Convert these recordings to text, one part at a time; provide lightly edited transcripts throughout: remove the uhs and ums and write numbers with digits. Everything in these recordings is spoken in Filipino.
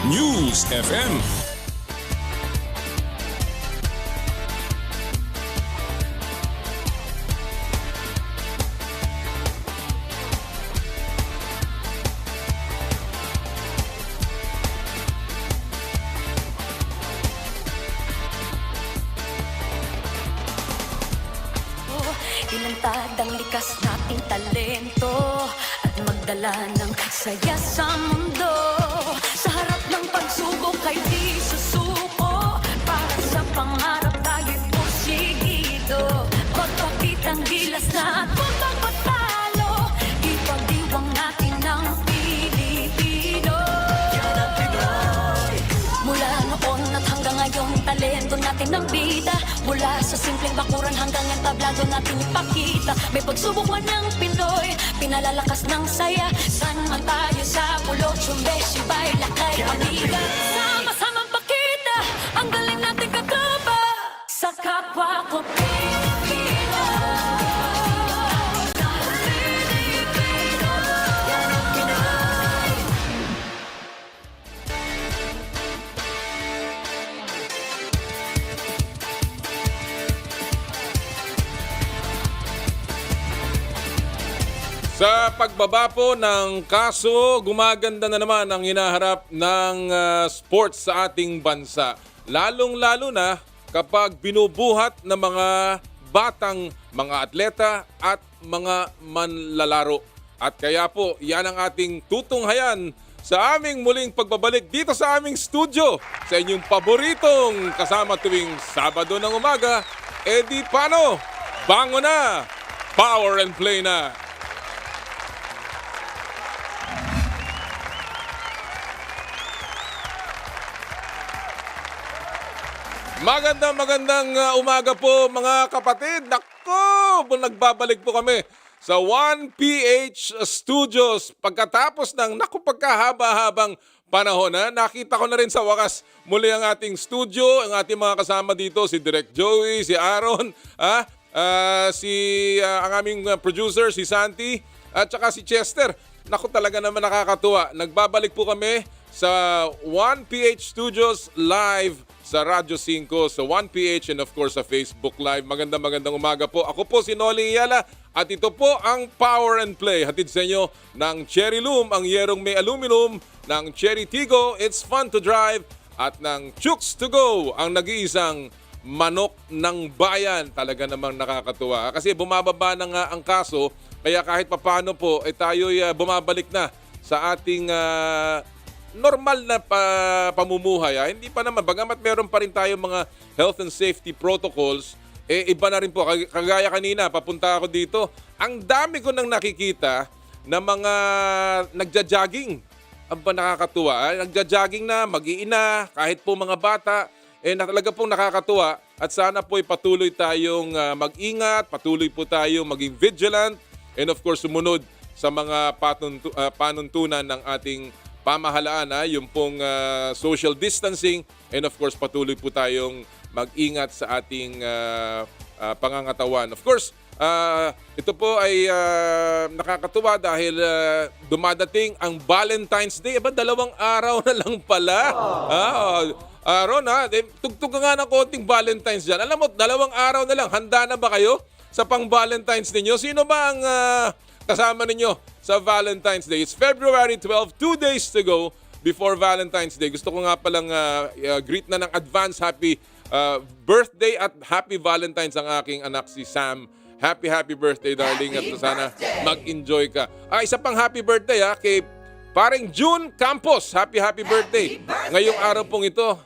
News FM. Inantad ang likas nating talento at magdala ng saya sa mundo. Sa harap ng pagsubok ay di susuko. Para sa pangarap tayo'y porsigido. Magpakitang gilas na at magpapatalo. Ipagdiwang natin ng Pilipino. Yan ang Pinoy. Mula noon at hanggang ngayon, talento natin ang bida. Mula sa simpleng bakuran hanggang entablado natin ipakita. May pagsubok man ng Pinoy, pinalalakas ng saya. San man tayo sa pulot, sumbesibay, lakay, panigan. Sama-samang pakita, ang galing natin katropa. Sa kapwa ko Pilipino. Sa pagbaba po ng kaso, gumaganda na naman ang hinaharap ng sports sa ating bansa. Lalong-lalo na kapag binubuhat ng mga batang mga atleta at mga manlalaro. At kaya po, yan ang ating tutunghayan sa aming muling pagbabalik dito sa aming studio. Sa inyong paboritong kasama tuwing Sabado ng umaga, Eddie Pano. Bango na! Power and play na! Magandang umaga po mga kapatid. Nako, nagbabalik po kami sa 1PH Studios. Pagkatapos ng pagkahaba-habang panahon, nakita ko na rin sa wakas muli ang ating studio, ang ating mga kasama dito, si Direk Joey, si Aaron, ang aming producer, si Santi, at saka si Chester. Naku, talaga naman nakakatuwa. Nagbabalik po kami sa 1PH Studios live sa Radyo 5, sa 1PH, and of course sa Facebook Live. Magandang umaga po. Ako po si Noling Iyala at ito po ang Power and Play. Hatid sa inyo ng Cherry Loom, ang yerong may aluminum, ng Cherry Tigo, It's Fun to Drive, at ng Chooks to Go, ang nag-iisang manok ng bayan. Talaga namang nakakatuwa. Kasi bumababa na nga ang kaso, kaya kahit papano po, tayo'y bumabalik na sa ating normal na pamumuhay. Hindi pa naman, bagamat meron pa rin tayo mga health and safety protocols, iba na rin po. Kagaya kanina, papunta ako dito, ang dami ko nang nakikita na mga nagja-jogging. Ang ba nakakatuwa? Nagja-jogging na, mag-iina, kahit po mga bata, na talaga pong nakakatuwa. At sana po patuloy tayong mag-ingat, patuloy po tayong maging vigilant, and of course sumunod sa mga panuntunan ng ating pamahalaan, yung pong social distancing, and of course patuloy po tayong mag-ingat sa ating pangangatawan. Of course, ito po ay nakakatuwa dahil dumadating ang Valentine's Day. Dalawang araw na lang pala. Ron, tugtog nga ng konting Valentine's dyan. Alam mo, 2 araw na lang. Handa na ba kayo sa pang Valentine's ninyo? Sino ba ang kasama ninyo sa Valentine's Day? It's February 12, 2 days to go before Valentine's Day. Gusto ko nga palang greet na ng advance happy birthday at happy Valentine's ang aking anak si Sam. Happy birthday, darling, at sana mag-enjoy ka. Isa pang happy birthday kay paring June Campos. Happy birthday. Ngayong araw pong ito,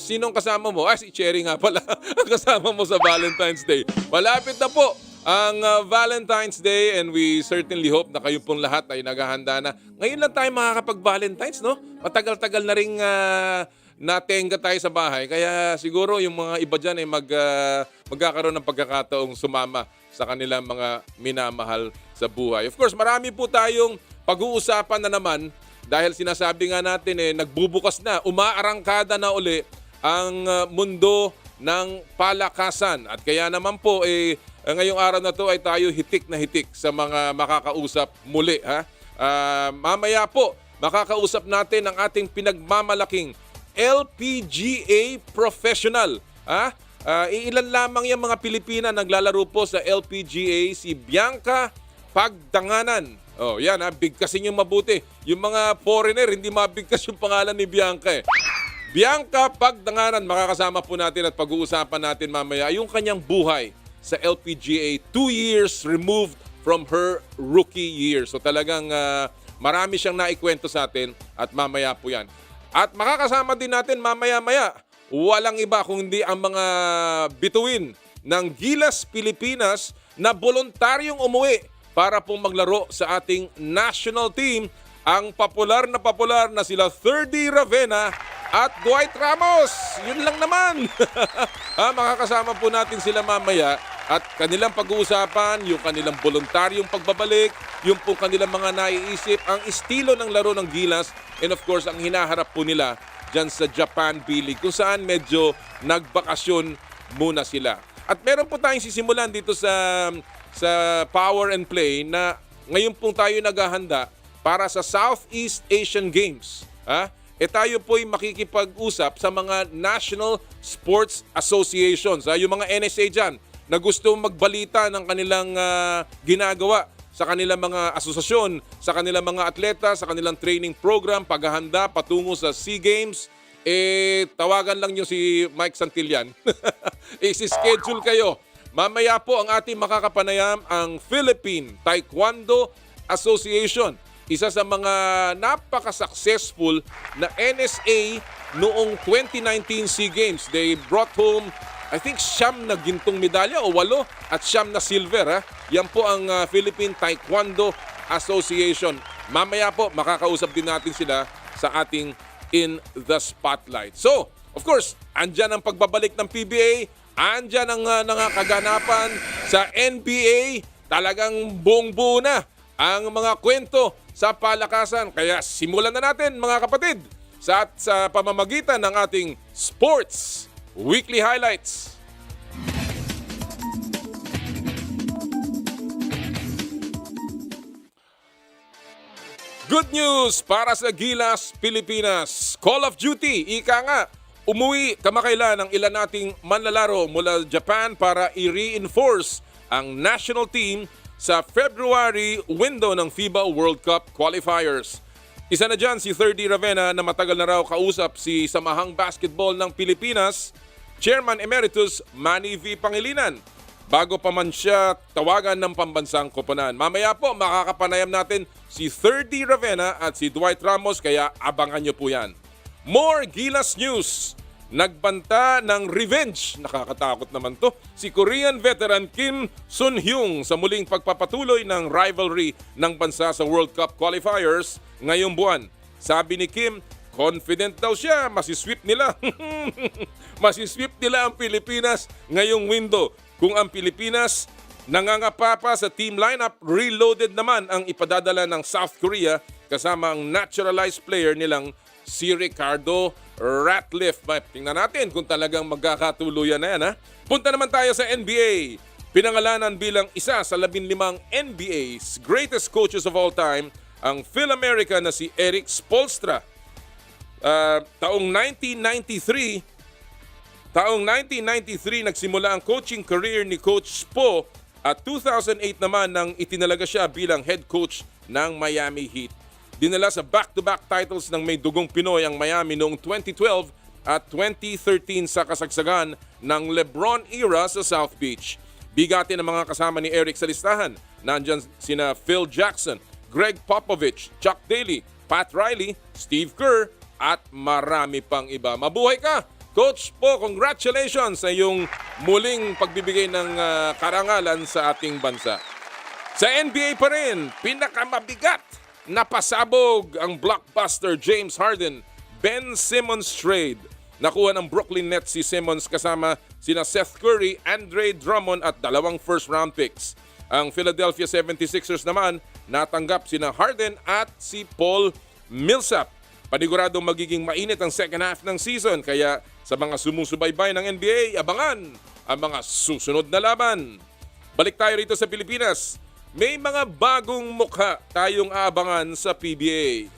sinong kasama mo? Si Cherry nga pala ang kasama mo sa Valentine's Day. Malapit na po ang Valentine's Day, and we certainly hope na kayo pong lahat ay naghahanda na. Ngayon lang tayo makakapag-Valentine's, no? Matagal-tagal na rin natenga tayo sa bahay. Kaya siguro yung mga iba dyan ay magkakaroon ng pagkakataong sumama sa kanilang mga minamahal sa buhay. Of course, marami po tayong pag-uusapan na naman dahil sinasabi nga natin nagbubukas na, umaarangkada na uli ang mundo ng palakasan. At kaya naman po ngayong araw na to ay tayo hitik na hitik sa mga makakausap muli. Mamaya po, makakausap natin ang ating pinagmamalaking LPGA professional. Ilan lamang yung mga Pilipina naglalaro po sa LPGA, si Bianca Pagdanganan. Oh, yan bigkasin yung mabuti. Yung mga foreigner, hindi mabigkas yung pangalan ni Bianca Bianca Pagdanganan, makakasama po natin at pag-uusapan natin mamaya yung kanyang buhay sa LPGA 2 years removed from her rookie year. So talagang marami siyang naikwento sa atin at mamaya po yan. At makakasama din natin mamaya-maya, walang iba kundi ang mga bituin ng Gilas Pilipinas na voluntaryong umuwi para pong maglaro sa ating national team, ang popular na sila Thirdy Ravena at Dwight Ramos. Yun lang naman. Makakasama po natin sila mamaya at kanilang pag-uusapan, yung kanilang voluntaryong pagbabalik, yung po kanilang mga naiisip, ang estilo ng laro ng Gilas, and of course, ang hinaharap po nila dyan sa Japan B-League, kung saan medyo nagbakasyon muna sila. At meron po tayong sisimulan dito sa Power and Play na ngayon pong tayo naghahanda para sa Southeast Asian Games. Tayo po'y makikipag-usap sa mga National Sports Associations. Yung mga NSA dyan na gusto magbalita ng kanilang ginagawa sa kanilang mga asosasyon, sa kanilang mga atleta, sa kanilang training program, paghahanda patungo sa SEA Games, tawagan lang nyo si Mike Santillan. Isi-schedule kayo. Mamaya po ang ating makakapanayam ang Philippine Taekwondo Association. Isa sa mga napaka-successful na NSA noong 2019 SEA Games. They brought home, I think, 9 na gintong medalya o 8 at 9 na silver. Yan po ang Philippine Taekwondo Association. Mamaya po makakausap din natin sila sa ating In the Spotlight. So, of course, andyan ang pagbabalik ng PBA, andyan ang kaganapan sa NBA. Talagang buong-buo na ang mga kwento sa palakasan. Kaya simulan na natin mga kapatid sa pamamagitan ng ating Sports Weekly Highlights. Good news para sa Gilas Pilipinas. Call of Duty, ika nga, umuwi kamakailan ang ilan nating manlalaro mula Japan para i-reinforce ang national team sa February window ng FIBA World Cup Qualifiers. Isa na dyan si Thirdy Ravena na matagal na raw kausap si Samahang Basketball ng Pilipinas, Chairman Emeritus Manny V. Pangilinan, bago pa man siya tawagan ng pambansang koponan. Mamaya po makakapanayam natin si Thirdy Ravena at si Dwight Ramos, kaya abangan nyo po yan. More Gilas News. Nagbanta ng revenge, nakakatakot naman to, si Korean veteran Kim Sun-hyung sa muling pagpapatuloy ng rivalry ng bansa sa World Cup Qualifiers ngayong buwan. Sabi ni Kim, confident daw siya, masisweep nila. Masisweep nila ang Pilipinas ngayong window. Kung ang Pilipinas nangangapa pa sa team lineup, reloaded naman ang ipadadala ng South Korea kasama ang naturalized player nilang si Ricardo Ratliff. Tingnan natin kung talagang magkakatuluyan na yan. Punta naman tayo sa NBA. Pinangalanan bilang isa sa 15 NBA's greatest coaches of all time ang Phil-American na si Eric Spoelstra. Taong 1993 nagsimula ang coaching career ni Coach Spo at 2008 naman nang itinalaga siya bilang head coach ng Miami Heat. Dinala sa back-to-back titles ng may dugong Pinoy ang Miami noong 2012 at 2013 sa kasagsagan ng LeBron era sa South Beach. Bigati ng mga kasama ni Eric sa listahan. Nandyan sina Phil Jackson, Greg Popovich, Chuck Daly, Pat Riley, Steve Kerr at marami pang iba. Mabuhay ka! Coach Po, congratulations sa iyong muling pagbibigay ng karangalan sa ating bansa. Sa NBA pa rin, pinakamabigat na pasabog ang blockbuster James Harden, Ben Simmons trade. Nakuha ng Brooklyn Nets si Simmons kasama sina Seth Curry, Andre Drummond at 2 first-round picks. Ang Philadelphia 76ers naman natanggap sina Harden at si Paul Millsap. Paniguradong magiging mainit ang second half ng season, kaya sa mga sumusubaybay ng NBA, abangan ang mga susunod na laban. Balik tayo rito sa Pilipinas. May mga bagong mukha tayong aabangan sa PBA.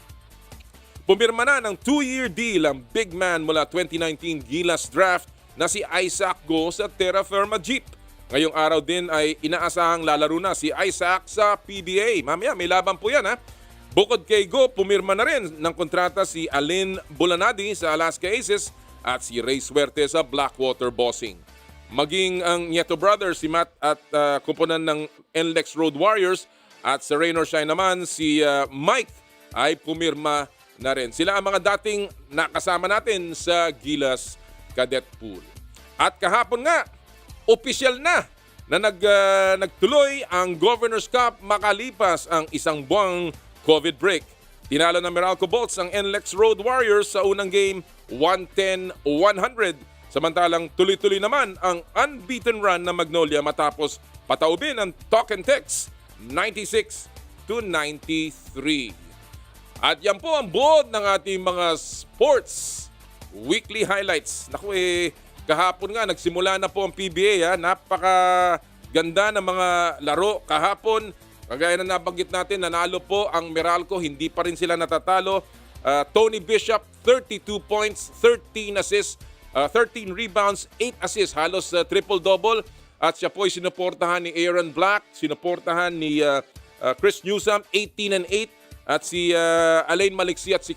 Pumirma na ng 2-year deal ang big man mula 2019 Gilas draft na si Isaac Go sa Terra Firma Jeep. Ngayong araw din ay inaasahang lalaro na si Isaac sa PBA. Mamaya may laban po yan ha. Bukod kay Go, pumirma na rin ng kontrata si Alin Bulanadi sa Alaska Aces at si Ray Suerte sa Blackwater Bossing. Maging ang Nieto Brothers, si Matt at kumpunan ng NLEX Road Warriors at sa Rain or Shine naman si Mike ay pumirma na rin. Sila ang mga dating nakasama natin sa Gilas Cadet Pool. At kahapon nga, opisyal na nagtuloy ang Governor's Cup makalipas ang isang buwang COVID break. Tinalo ng Meralco Bolts ang NLEX Road Warriors sa unang game 110-100. Samantalang tuloy-tuloy naman ang unbeaten run ng Magnolia matapos pataubin ang Talk and Text 96-93. At yan po ang buod ng ating mga sports weekly highlights. Naku kahapon nga nagsimula na po ang PBA ha. Napakaganda ng mga laro kahapon. Kagaya na nabanggit natin, nanalo po ang Meralco, hindi pa rin sila natatalo. Tony Bishop, 32 points, 13 assists, 13 rebounds, 8 assists, halos triple-double. At siya po ay sinuportahan ni Aaron Black, sinuportahan ni Chris Newsom, 18 and 8. At si Alain Maliksi at si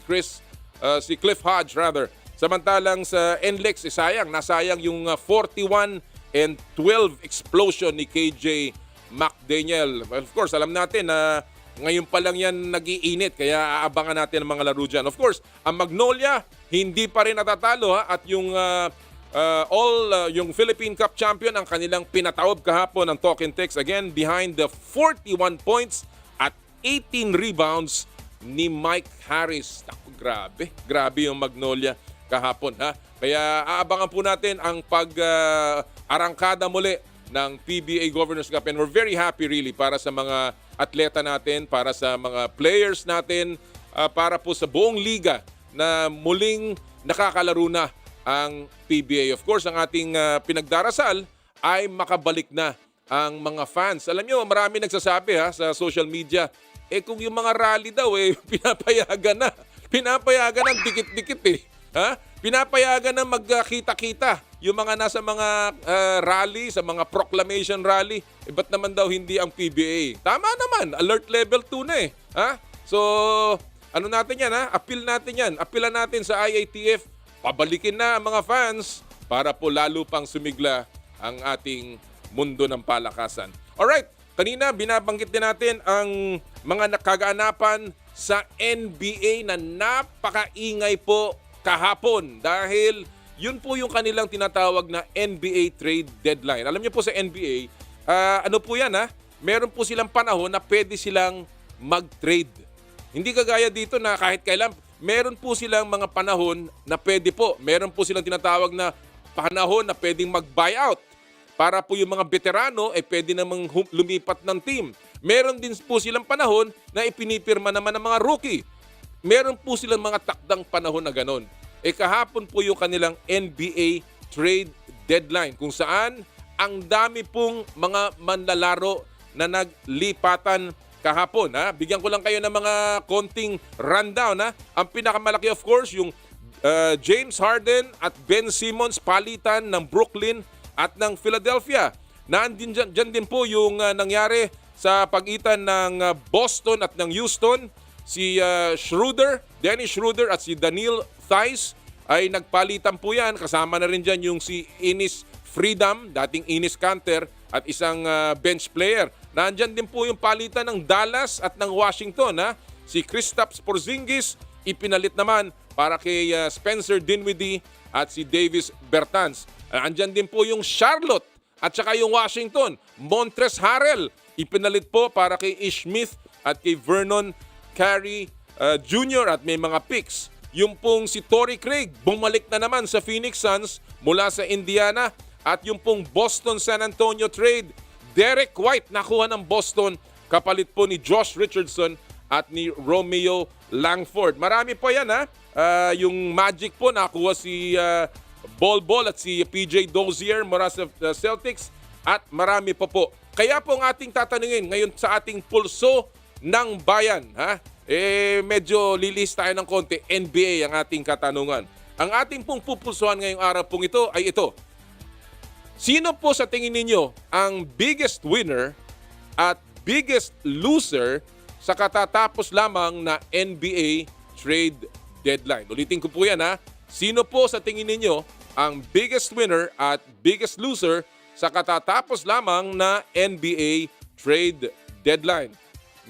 Cliff Hodge rather. Samantalang sa NLEX, sayang, nasayang yung 41 and 12 explosion ni KJ McDaniel. Well, of course, alam natin na ngayon pa lang yan nag-iinit, kaya aabangan natin ang mga laro dyan. Of course, ang Magnolia, hindi pa rin natatalo ha, at yung yung Philippine Cup champion, ang kanilang pinataob kahapon ng Talk and Text, again, behind the 41 points at 18 rebounds ni Mike Harris. Naku, grabe yung Magnolia kahapon ha. Kaya aabangan po natin ang pag-arangkada muli ng PBA Governors Cup, and we're very happy really para sa mga atleta natin, para sa mga players natin, para po sa buong liga na muling nakakalaro na ang PBA. Of course, ang ating pinagdarasal ay makabalik na ang mga fans. Alam nyo, marami nagsasabi ha, sa social media, kung yung mga rally daw, pinapayagan na. Pinapayagan ng dikit-dikit Ha? Pinapayagan na magkita-kita yung mga nasa mga rally, sa mga proclamation rally. Ba't naman daw hindi ang PBA? Tama naman, alert level 2 na Ha? So, ano natin yan ha? Appeal natin yan. Appealan natin sa IATF. Pabalikin na ang mga fans para po lalo pang sumigla ang ating mundo ng palakasan. Alright, kanina binabanggit din natin ang mga nakagaanapan sa NBA na napakaingay po kahapon dahil yun po yung kanilang tinatawag na NBA trade deadline. Alam niyo po sa NBA, ano po yan ha? Meron po silang panahon na pwede silang mag-trade. Hindi kagaya dito na kahit kailan, meron po silang mga panahon na pwede po. Meron po silang tinatawag na panahon na pwedeng mag-buyout. Para po yung mga veterano pwede namang lumipat ng team. Meron din po silang panahon na ipinipirma naman ng mga rookie. Meron po silang mga takdang panahon na ganon. Kahapon po yung kanilang NBA trade deadline kung saan ang dami pong mga manlalaro na naglipatan kahapon. Bigyan ko lang kayo ng mga konting rundown. Ang pinakamalaki of course yung James Harden at Ben Simmons palitan ng Brooklyn at ng Philadelphia. Nandun dyan din po yung nangyari sa pagitan ng Boston at ng Houston. Si Dennis Schroeder at si Daniel Theis ay nagpalitan po yan. Kasama na rin dyan yung si Enes Freedom, dating Enes Kanter, at isang bench player. Nandyan din po yung palitan ng Dallas at ng Washington. Si Kristaps Porzingis ipinalit naman para kay Spencer Dinwiddie at si Davis Bertans. Andyan din po yung Charlotte at saka yung Washington. Montrezl Harrell ipinalit po para kay Ish Smith at kay Vernon Carey Jr. at may mga picks. Yung pong si Torrey Craig bumalik na naman sa Phoenix Suns mula sa Indiana. At yung pong Boston-San Antonio trade, Derek White nakuha ng Boston kapalit po ni Josh Richardson at ni Romeo Langford. Marami pa yan yung Magic po nakuha si Bol at si PJ Dozier mula sa Celtics at marami pa po. Kaya po ang ating tatanungin ngayon sa ating pulso ng bayan. medyo lilis tayo ng konti. NBA ang ating katanungan. Ang ating pong pupulsuhan ngayong araw pong ito ay ito. Sino po sa tingin ninyo ang biggest winner at biggest loser sa katatapos lamang na NBA trade deadline? Ulitin ko po yan ha. Sino po sa tingin ninyo ang biggest winner at biggest loser sa katatapos lamang na NBA trade deadline?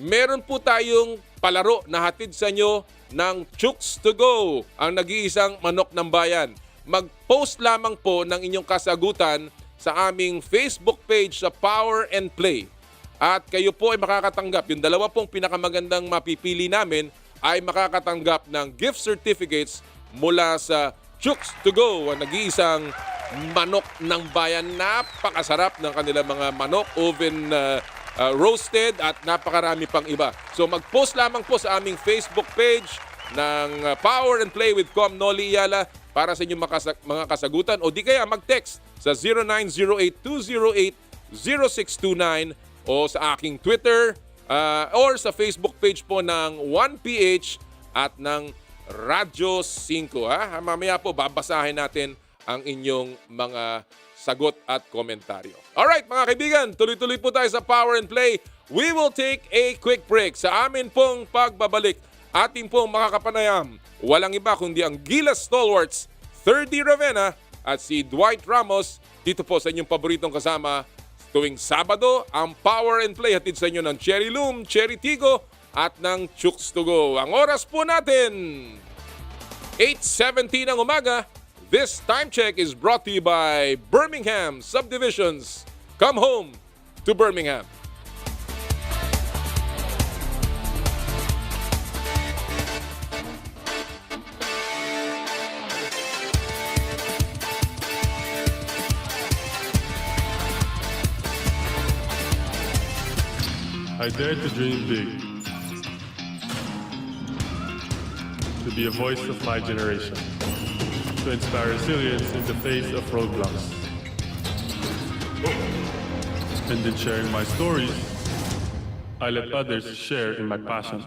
Meron po tayong palaro na hatid sa inyo ng Chooks to Go, ang nag-iisang manok ng bayan. Mag-post lamang po ng inyong kasagutan sa aming Facebook page sa Power and Play. At kayo po ay makakatanggap. Yung dalawa pong pinakamagandang mapipili namin ay makakatanggap ng gift certificates mula sa Chooks to Go, ang nag-iisang manok ng bayan. Napakasarap ng kanilang mga manok, oven roasted at napakarami pang iba. So mag-post lamang po sa aming Facebook page ng Power and Play with Com Noli Iyala para sa inyong mga kasagutan, o di kaya mag-text sa 0908-208-0629 o sa aking Twitter or sa Facebook page po ng 1PH at ng Radyo 5. Mamaya po babasahin natin ang inyong mga sagot at komentaryo. Alright mga kaibigan, tuloy-tuloy po tayo sa Power and Play. We will take a quick break. Sa amin pong pagbabalik, ating pong makakapanayam, walang iba kundi ang Gilas stalwarts, Thirdy Ravena at si Dwight Ramos, dito po sa inyong paboritong kasama tuwing Sabado, ang Power and Play hatid sa inyo ng Cherry Loom, Cherry Tigo at ng Chooks to Go. Ang oras po natin, 8:17 ng umaga. This time check is brought to you by Birmingham Subdivisions. Come home to Birmingham. I dare to dream big, to be a voice of my generation, to inspire resilience in the face of roadblocks. And in sharing my stories, I let others share in my passion.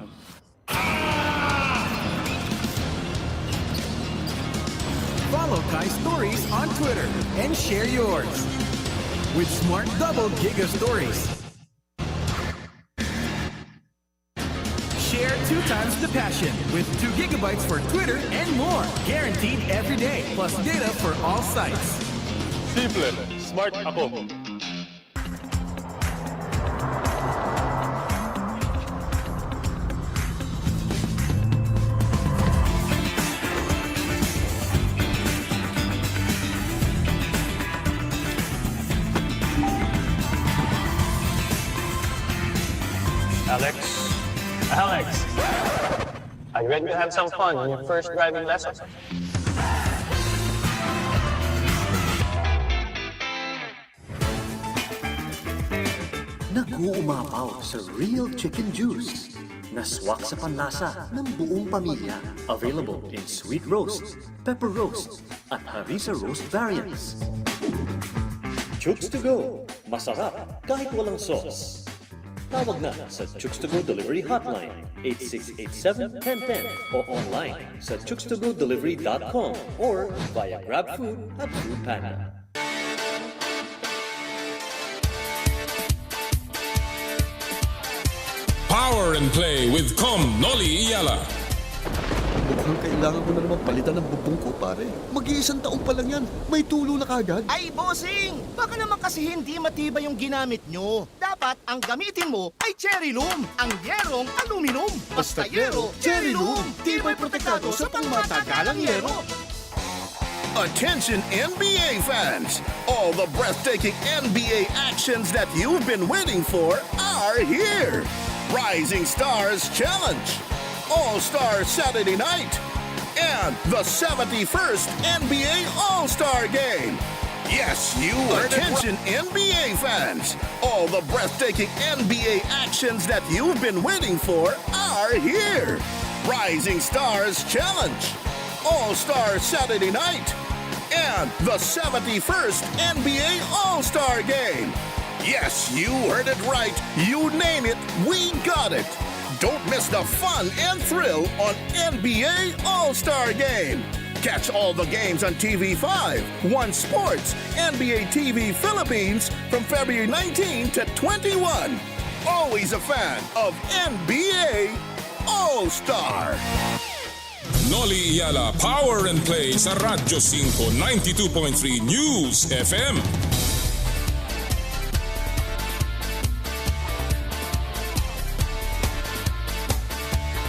Follow Kai's stories on Twitter and share yours. With Smart Double Giga Stories. Share 2 times the passion with 2 gigabytes for Twitter and more. Guaranteed every day, plus data for all sites. Simple, smart ako. Alex, are you ready to have some fun on your first driving lesson? Nag-uumapaw sa real chicken juice na swak sa panlasa ng buong pamilya. Available in sweet roast, pepper roast, at harissa roast variants. Chooks to Go. Masarap kahit walang sauce. Tawag na sa Chooks to Go Delivery Hotline 8687-1010 o online sa chookstogodelivery.com or via GrabFood at Foodpanda. Power and Play with Com Noli Iyala. Mukhang kailangan ko na naman palitan ng bubong ko, pare. Mag-iisang taon pa lang yan. May tulo na kagad. Ay, bossing! Baka naman kasi hindi matibay yung ginamit nyo. Dapat ang gamitin mo ay Cherry Loom, ang yerong aluminum. Basta yero, Cherry Loom. Tibay protektado sa pangmatagalang yero. Attention NBA fans! All the breathtaking NBA actions that you've been waiting for are here! Rising Stars Challenge, All-Star Saturday Night, and the 71st NBA All-Star Game. Yes, you heard Attention NBA fans! All the breathtaking NBA actions that you've been waiting for are here! Rising Stars Challenge, All-Star Saturday Night, and the 71st NBA All-Star Game. Yes, you heard it right. You name it, we got it. don't miss the fun and thrill on NBA All-Star Game. Catch all the games on TV5, One Sports, NBA TV Philippines from February 19 to 21. Always a fan of NBA All-Star. Noli Yala Power and Play sa Radyo 5 92.3 News FM.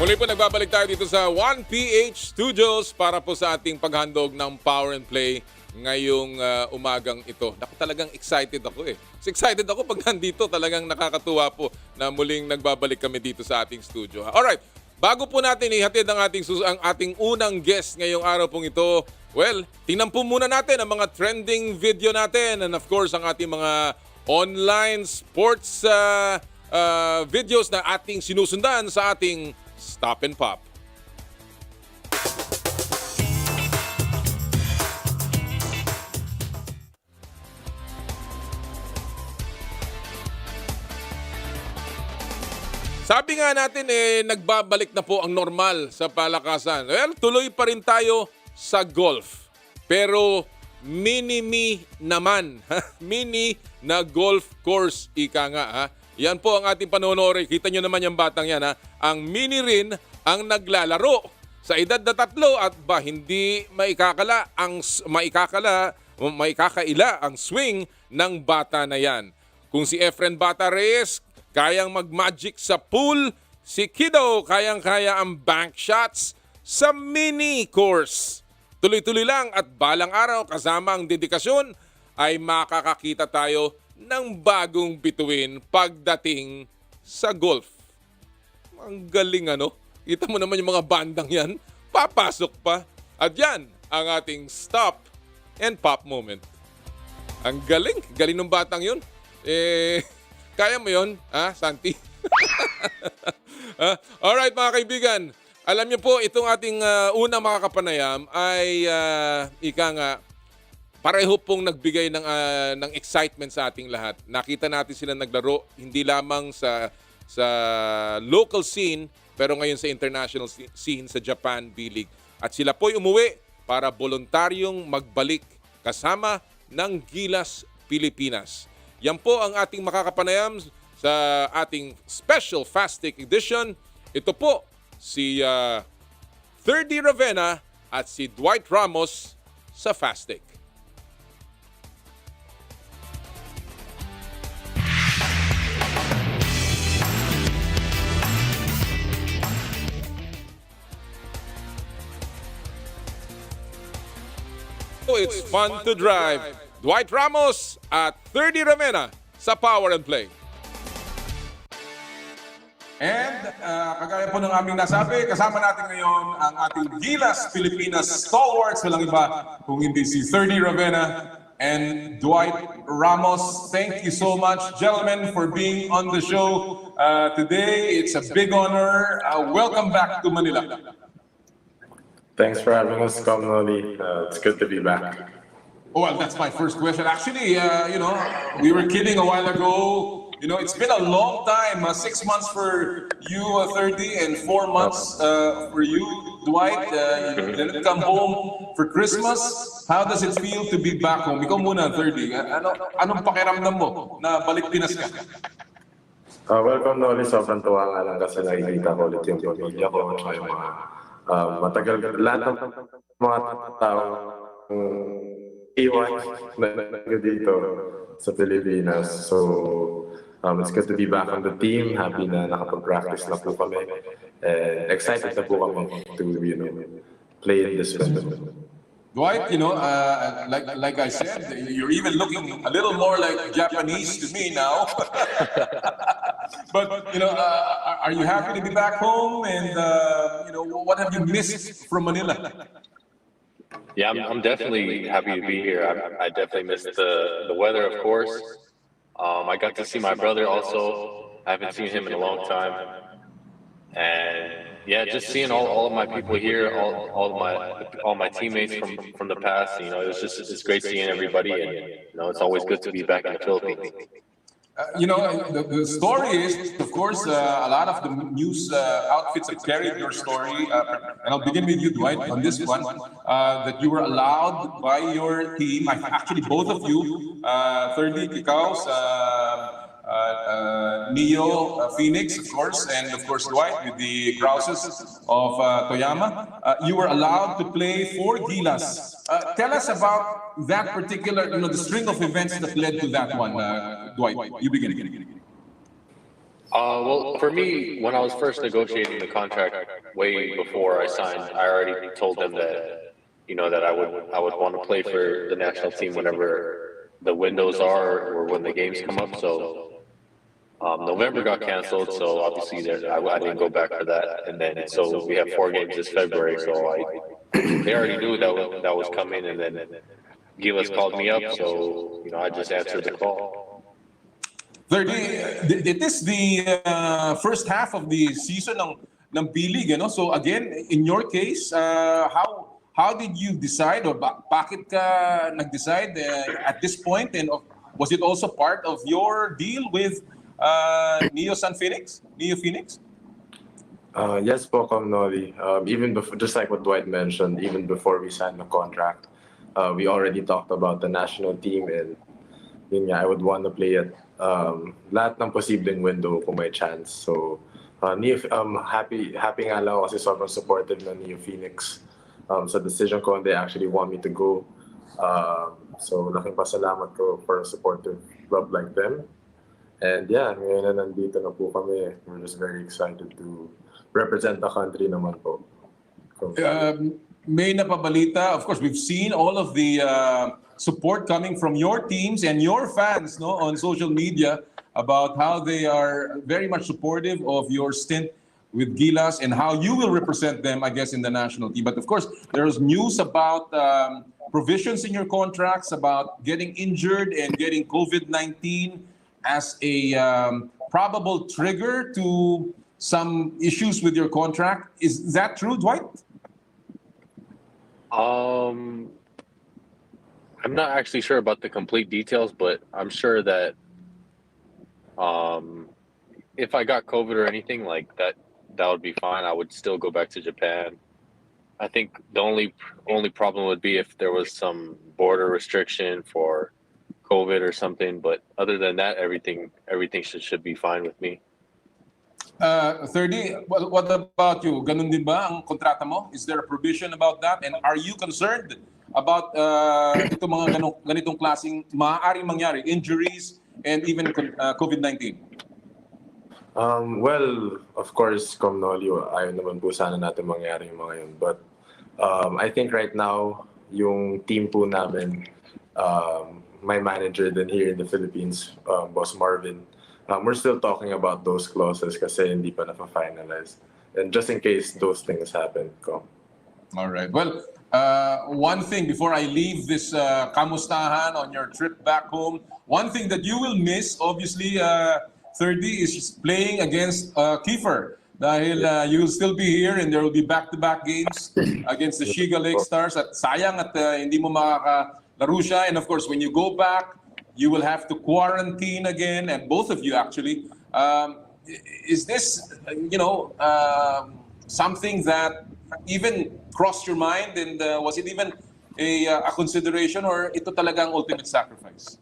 Muli po nagbabalik tayo dito sa 1PH Studios para po sa ating paghandog ng Power and Play ngayong umagang ito. Naku, talagang excited ako eh. Excited ako pag nandito, talagang nakakatuwa po na muling nagbabalik kami dito sa ating studio. Alright, bago po natin ihatid ang ating unang guest ngayong araw pong ito, well, tingnan po muna natin ang mga trending video natin and of course ang ating mga online sports videos na ating sinusundan sa ating Stop and Pop. Sabi nga natin nagbabalik na po ang normal sa palakasan. Well, tuloy pa rin tayo sa golf. Pero mini-me naman. Mini na golf course, ika nga ha. Yan po ang ating panonood. Kita nyo naman yung batang yan ha. Ang mini rin ang naglalaro. Sa edad na 3 at hindi maikakaila ang swing ng bata na yan. Kung si Efren Bata Reyes kayang mag-magic sa pool, si Kido kayang-kaya ang bank shots sa mini course. Tuloy-tuloy lang at balang araw kasama ang dedikasyon ay makakakita tayo ng bagong bituin pagdating sa golf. Ang galing ano? Kita mo naman yung mga bandang yan, papasok pa. At yan ang ating Stop and Pop moment. Ang galing, galing ng batang yun. Kaya mo yun, Santi? Alright mga kaibigan, alam niyo po, itong ating unang makakapanayam ay ika nga, pareho pong nagbigay ng excitement sa ating lahat. Nakita natin sila naglaro hindi lamang sa local scene pero ngayon sa international scene sa Japan B-League. At sila po'y umuwi para voluntaryong magbalik kasama ng Gilas Pilipinas. Yan po ang ating makakapanayam sa ating special Fastic edition. Ito po si Thirdy Ravena at si Dwight Ramos sa Fastic. It's fun to drive. Dwight Ramos at Thirdy Ravena sa Power and Play. And kagaya po ng aming nasabi, kasama natin ngayon ang ating Gilas Pilipinas stalwarts, walang iba kung hindi si Thirdy Ravena and Dwight Ramos. Thank you so much, gentlemen, for being on the show today. It's a big honor. Welcome back to Manila. Thanks for having us, Noli. It's good to be back. Well, that's my first question. Actually, we were kidding a while ago. It's been a long time. 6 months for you, Thirdy, and 4 months for you, Dwight. You didn't come home for Christmas. How does it feel to be back home? Ikaw muna, Thirdy. Anong pakiramdam mo na balik Pinas ka? Welcome, Noli. Sobrang tuwa nga lang kasi nakikita ko ulit yung pamilya ko at yung mga matagal lahat ng mga tao iwan na dito sa Pilipinas. So, it's good to be back on the team. Happy na nakapag-practice na po kami. And excited na po kami to, play in this tournament. Dwight, like I said, you're even looking a little more like Japanese to me now. But, are you happy to be back home? And, what have you missed from Manila? Yeah, I'm definitely happy to be here. I definitely missed the weather, of course. I got to see my brother also. I haven't seen him in a long time. And yeah, just seeing all of my people here, all my teammates from the past. It's great seeing everybody, and it's always good to be back in the Philippines. The story is, of course, a lot of the news outfits have carried your story. And I'll begin with you, Dwight, on this one, that you were allowed by your team, actually both of you, Thirdy, ikaw, Neo, Phoenix, of course, and of course Dwight with the Grouses of Toyama. You were allowed to play for Gilas. Tell us about that particular, the string of events that led to that one. Dwight, you begin. Well, for me, when I was first negotiating the contract way before I signed, I already told them that, that I would want to play for the national team whenever the windows are or when the games come up. So November got canceled, so obviously I didn't go back for that. And then so we have 4 games this February, so they already knew that was coming, and then Gilas called me up, so I just answered the call. Thirdy, it is the first half of the season ng P-League, So again, in your case, how did you decide, or bakit ka nag-decide at this point, and was it also part of your deal with Neo Phoenix? Yes po, Noli. Even before, just like what Dwight mentioned, even before we signed the contract, we already talked about the national team, and I would want to play at lahat ng posibleng window kung may chance. So, happy nga lang ako kasi sobrang supportive na Neo Phoenix sa decision ko, and they actually want me to go. So, laking pasalamat ko for a supportive club like them. And yeah, ngayon na nandito na po kami. We're just very excited to represent the country naman po. May napabalita, of course, we've seen all of the support coming from your teams and your fans on social media about how they are very much supportive of your stint with Gilas and how you will represent them, I guess, in the national team. But of course, there's news about provisions in your contracts about getting injured and getting COVID-19 as a probable trigger to some issues with your contract. Is that true, Dwight? I'm not actually sure about the complete details, but I'm sure that if I got COVID or anything like that, that would be fine. I would still go back to Japan. I think the only problem would be if there was some border restriction for COVID or something, but other than that, everything should be fine with me. Thirdy, what about you? Ganun din ba ang kontrata mo? Is there a provision about that? And are you concerned about itong mga ganitong klaseng maaaring mangyari, injuries and even COVID-19? Well, of course, Noli, ayaw naman po sana natin mangyari yung mga yun. But I think right now, yung team po namin, my manager then here in the Philippines, Boss Marvin, we're still talking about those clauses kasi hindi pa na-finalize. And just in case those things happen. All right. Well, one thing before I leave this kamustahan on your trip back home, one thing that you will miss, obviously, Thirdy, is playing against Kiefer. Dahil you will still be here and there will be back-to-back games against the Shiga Lake Stars. At sayang at hindi mo makakalaro siya. And of course, when you go back, you will have to quarantine again, and both of you actually. Is this, something that even crossed your mind, and was it even a consideration, or ito talagang ultimate sacrifice?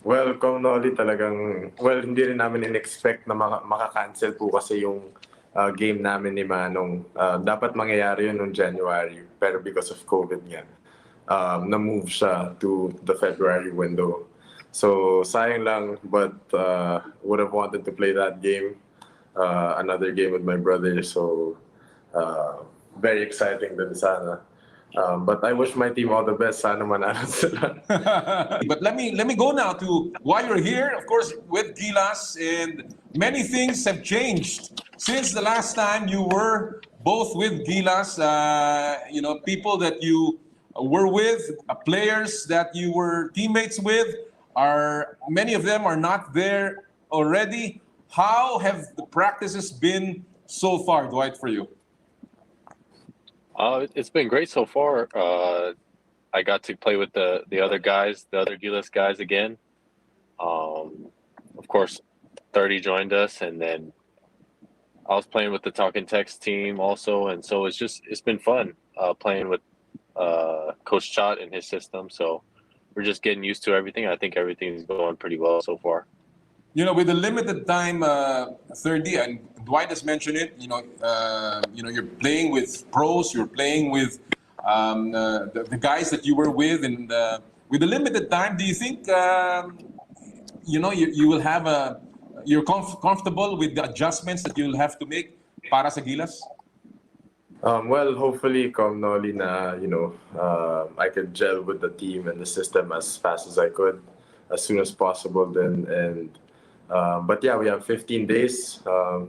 Well, Noli, talagang, hindi rin namin in-expect na maka-cancel po kasi yung game namin ni Manong. Dapat mangyayari yun noong January, pero because of COVID nga, na-move siya to the February window. So, sayang lang, but would have wanted to play that game, another game with my brother. So, very exciting din sana. But I wish my team all the best. Sana manalo sila. But let me go now to why you're here. Of course, with Gilas, and many things have changed since the last time you were both with Gilas. People that you were with, players that you were teammates with, many of them are not there already. How have the practices been so far, Dwight, for you? It's been great so far. I got to play with the other guys, the other Gilas guys again. Of course, Thirdy joined us, and then I was playing with the Talk and Text team also, and so it's been fun playing with Coach Chot and his system. So we're just getting used to everything. I think everything's going pretty well so far. You know, with the limited time, 30, and Dwight has mentioned it. You're playing with pros. You're playing with the guys that you were with, and with the limited time, do you think you will have you're comfortable with the adjustments that you'll have to make para sa Gilas? Well, hopefully, Noli, na I could gel with the team and the system as fast as I could, as soon as possible. But yeah, we have 15 days.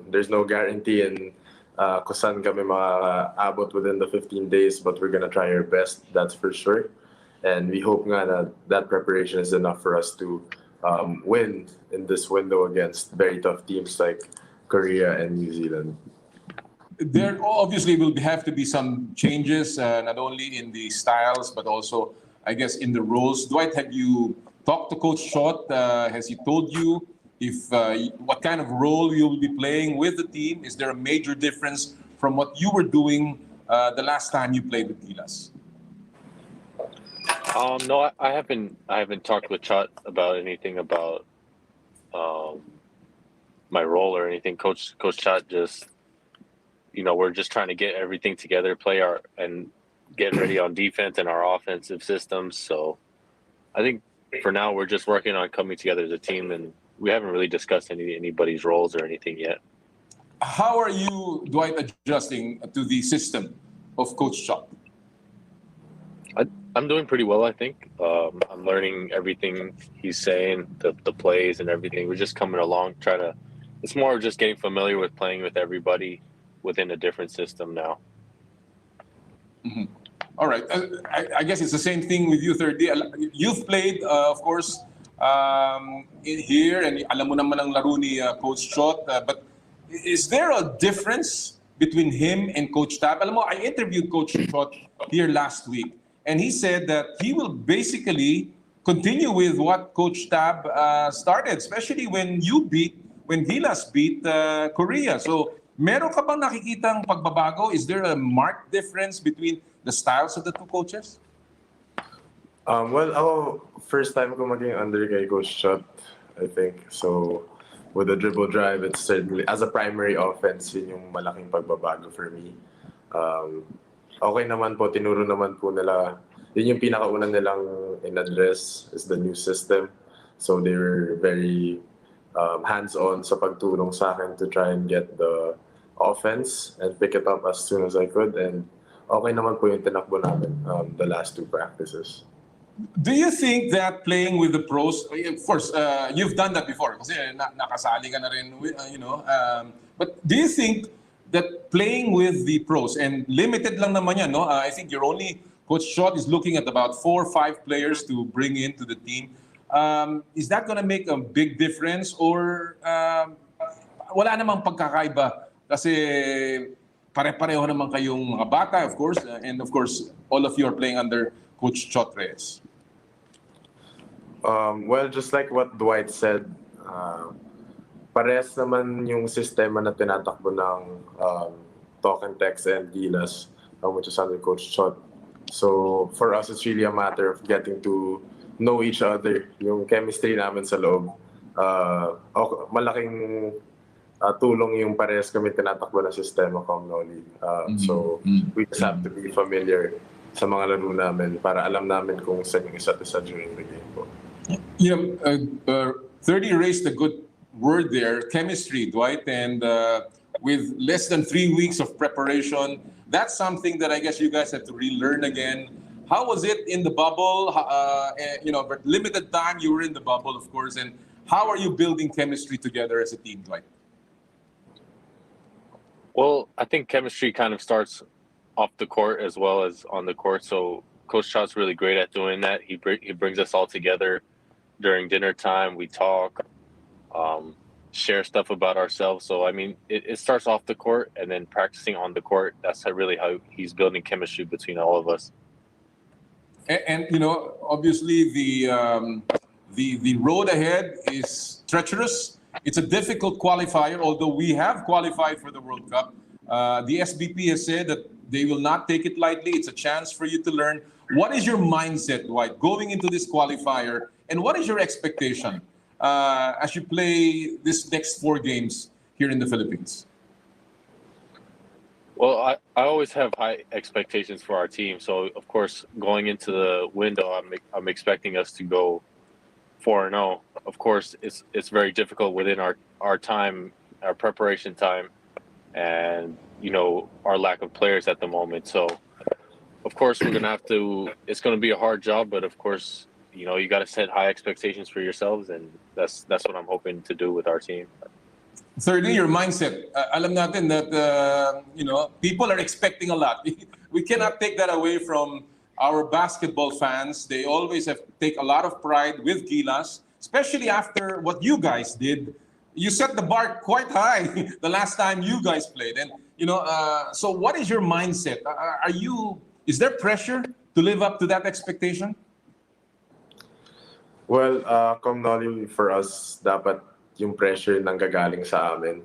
There's no guarantee in kung saan kami makaabot within the 15 days, but we're gonna try our best. That's for sure. And we hope that preparation is enough for us to win in this window against very tough teams like Korea and New Zealand. There obviously will have to be some changes, not only in the styles, but also, I guess, in the roles. Dwight, have you talked to Coach Chot? Has he told you what kind of role you will be playing with the team? Is there a major difference from what you were doing the last time you played with Gilas? No, I haven't talked with Chot about anything about my role or anything. Coach Chot just, we're just trying to get everything together, and get ready on defense and our offensive systems. So I think for now we're just working on coming together as a team, and we haven't really discussed anybody's roles or anything yet. How are you, Dwight, adjusting to the system of Coach Chot? I'm doing pretty well, I think. I'm learning everything he's saying, the plays and everything. We're just coming along, it's more of just getting familiar with playing with everybody within a different system now. Mm-hmm. All right. I guess it's the same thing with you, Thirdy. You've played, of course, here, and alam mo naman ang laro ni Coach Chot. But is there a difference between him and Coach Tab? Alam mo, I interviewed Coach Chot here last week, and he said that he will basically continue with what Coach Tab started, especially when Gilas beat Korea. So, meron ka bang nakikitang pagbabago? Is there a marked difference between the styles of the two coaches? Well, ako, first time ko maging under kay Coach Chot, I think. So, with the dribble drive, it's certainly, as a primary offense, yun yung malaking pagbabago for me. Okay naman po, tinuro naman po nila, yun yung pinakauna nilang in-address is the new system. So, they were very hands-on sa pagtulong sa akin to try and get the offense and pick it up as soon as I could. And okay naman po yung tinakbo namin the last two practices. Do you think that playing with the pros, of course, you've done that before kasi nakasali ka na rin, but do you think that playing with the pros, and limited lang naman yan, no? I think Coach Chot is looking at about 4 or 5 players to bring into the team. Is that going to make a big difference, or wala namang pagkakaiba kasi pare-pareho naman kayong mga bata, of course, and of course all of you are playing under Coach Chot Reyes? Well, just like what Dwight said, parehas naman yung sistema na tinatakbo ng Talk and Text and Gilas, which is under Coach Chot. So for us, it's really a matter of getting to know each other. Yung chemistry namin sa loob, malaking tulong yung parehas kami tinatakbo ng sistema, Noli. So we just have to be familiar sa mga laro namin para alam namin kung saan yung isa't isa during the game po. Thirdy raised a good word there, chemistry, Dwight, and with less than 3 weeks of preparation, that's something that I guess you guys have to relearn again. How was it in the bubble? But limited time, you were in the bubble, of course, and how are you building chemistry together as a team, Dwight? Well, I think chemistry kind of starts off the court as well as on the court. So Coach Chot's really great at doing that. He brings us all together during dinner time. We talk, share stuff about ourselves. So, I mean, it starts off the court and then practicing on the court. That's really how he's building chemistry between all of us. And obviously the The road ahead is treacherous. It's a difficult qualifier, although we have qualified for the World Cup. The SBP has said that they will not take it lightly. It's a chance for you to learn. What is your mindset, Dwight, going into this qualifier, and what is your expectation as you play this next 4 games here in the Philippines? Well, I always have high expectations for our team. So, of course, going into the window, I'm expecting us to go 4-0. Of course, it's very difficult within our time, our preparation time, and, you know, our lack of players at the moment. So, of course, we're going to have to – it's going to be a hard job, but, of course, you know, you got to set high expectations for yourselves, and that's what I'm hoping to do with our team. Thirdly, your mindset. Alam natin that, you know, people are expecting a lot. We cannot take that away from our basketball fans. They always take a lot of pride with Gilas, especially after what you guys did. You set the bar quite high the last time you guys played. And, you know, so what is your mindset? Is there pressure to live up to that expectation? Well, Noli, for us, dapat yung pressure nanggagaling sa amin.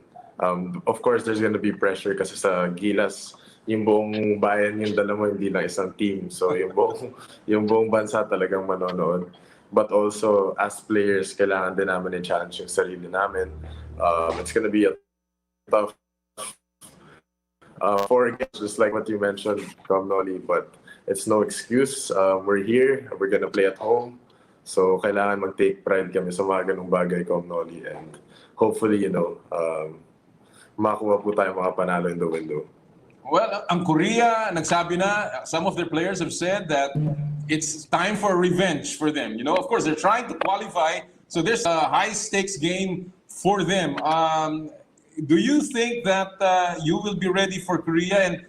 Of course, there's gonna be pressure kasi sa Gilas, yung buong bayan yung dala mo, hindi lang isang team. So yung buong bansa talagang manonood. But also, as players, kailangan din namin i-challenge yung sarili namin. It's gonna be a tough 4 games, just like what you mentioned, Noli, but it's no excuse. We're here, we're gonna play at home. So, kailangan mag-take pride kami sa mga ganung bagay, Noli, and hopefully, you know, makuha po tayo mga panalo in the window. Well, ang Korea, nagsabi na, some of their players have said that it's time for revenge for them. You know, of course, they're trying to qualify, so there's a high-stakes game for them. Do you think that you will be ready for Korea? And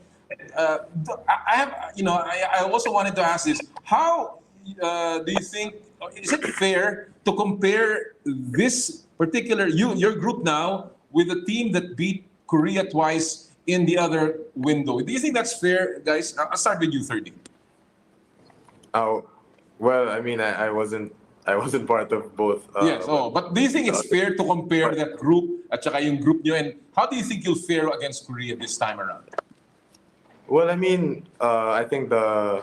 I also wanted to ask this: how do you think? Is it fair to compare this particular your group now with the team that beat Korea twice in the other window? Do you think that's fair, guys? I'll start with you, Thirdy. Oh, well, I mean, I wasn't part of both. Yes. But do you think it's fair to compare that group at saka yung group nyo, and how do you think you'll fare against Korea this time around? Well, I mean, I think to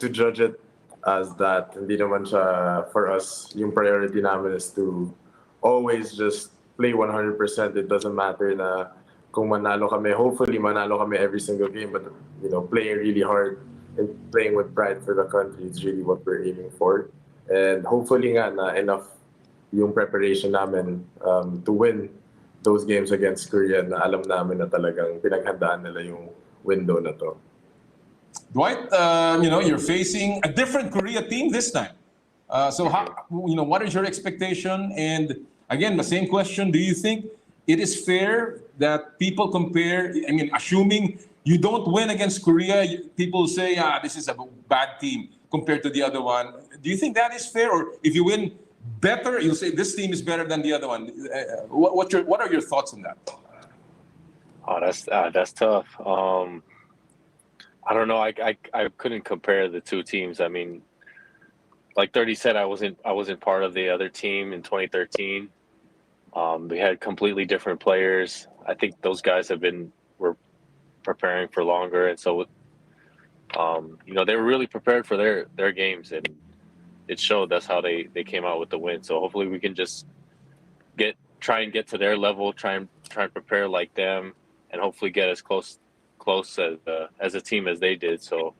judge it as that, hindi naman siya, for us, yung priority namin is to always just play 100%. It doesn't matter na kung manalo kami. Hopefully, manalo kami every single game, but, you know, playing really hard and playing with pride for the country is really what we're aiming for. And hopefully nga na enough yung preparation namin to win those games against Korea na alam namin na talagang pinaghandaan nila yung window na to. Dwight, you know, you're facing a different Korea team this time. So, what is your expectation? And again, the same question: do you think it is fair that people compare? I mean, assuming you don't win against Korea, people say, this is a bad team compared to the other one. Do you think that is fair, or if you win better, you'll say this team is better than the other one? What are your thoughts on that? Oh, that's tough. I don't know. I couldn't compare the two teams. I mean, like Thirdy said, I wasn't part of the other team in 2013. We had completely different players. I think those guys were preparing for longer, and so you know, they were really prepared for their games, and it showed. That's how they came out with the win. So hopefully we can just try and get to their level, try and prepare like them, and hopefully get as close as a team as they did. So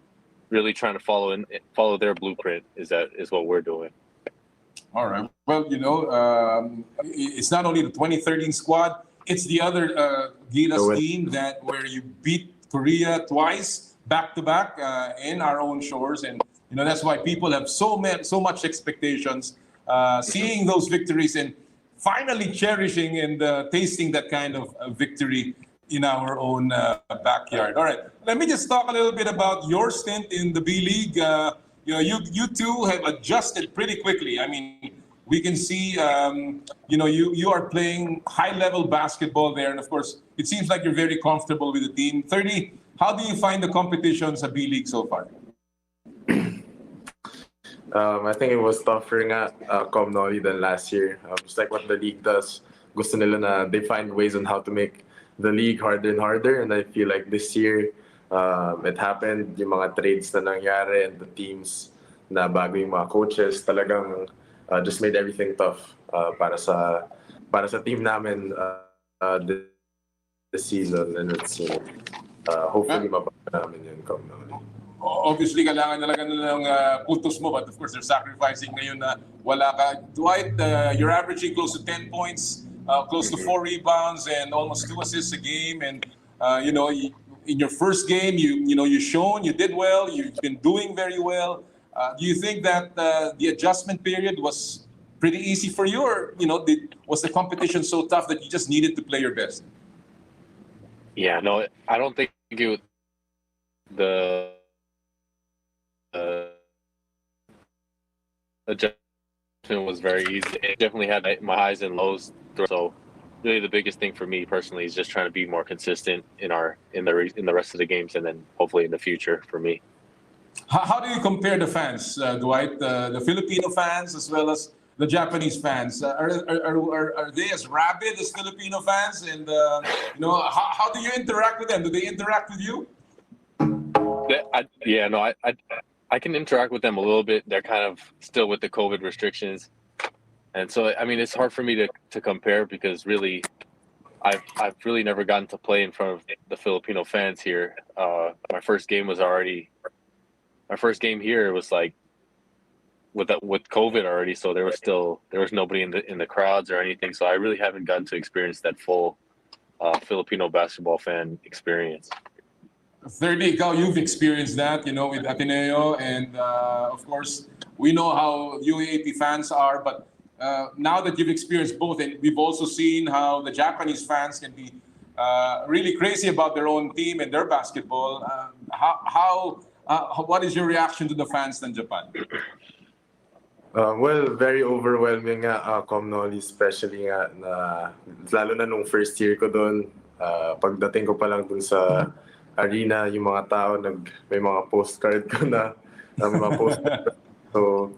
really trying to follow their blueprint is what we're doing. All right. Well, you know, it's not only the 2013 squad, it's the other Gilas team where you beat Korea twice back to back in our own shores, and you know that's why people have so much expectations, seeing those victories and finally cherishing and tasting that kind of victory in our own backyard. All right, let me just talk a little bit about your stint in the B League. You know, you two have adjusted pretty quickly. I mean, we can see, you know, you are playing high-level basketball there, and of course, it seems like you're very comfortable with the team. Thirdy, how do you find the competitions at B League so far? I think it was tougher nga Comnoli than last year. Just like what the league does, gusto nila na they find ways on how to make the league harder and harder. And I feel like this year, it happened, yung mga trades na nangyari and the teams na bago yung mga coaches, talagang just made everything tough para sa team namin this season. And it's hopefully mapapala namin yun Comnoli. Obviously, kailangan talaga ng puntos mo, but of course, they're sacrificing ngayon na wala ka. Dwight, you're averaging close to 10 points, close to 4 rebounds, and almost 2 assists a game. And, in your first game, you did well, you've been doing very well. Do you think that the adjustment period was pretty easy for you, or, was the competition so tough that you just needed to play your best? Yeah, no, I don't think the adjustment was very easy. It definitely had my highs and lows. So really the biggest thing for me personally is just trying to be more consistent in the rest of the games, and then hopefully in the future for me. How do you compare the fans, Dwight? The Filipino fans as well as the Japanese fans. Are they as rabid as Filipino fans? And how do you interact with them? Do they interact with you? I can interact with them a little bit. They're kind of still with the COVID restrictions. And so, I mean, it's hard for me to compare because really, I've really never gotten to play in front of the Filipino fans here. My first game here was like with COVID already, so there was nobody in the crowds or anything. So I really haven't gotten to experience that full Filipino basketball fan experience. Thirdy, you've experienced that, with Ateneo, and of course, we know how UAAP fans are, but now that you've experienced both, and we've also seen how the Japanese fans can be really crazy about their own team and their basketball. What is your reaction to the fans in Japan? Well, very overwhelming nga, Comnoli, especially nga lalo na nung first year ko doon, pagdating ko pa lang dun sa arena, yung mga tao may mga postcard ko na may mga postcard. So,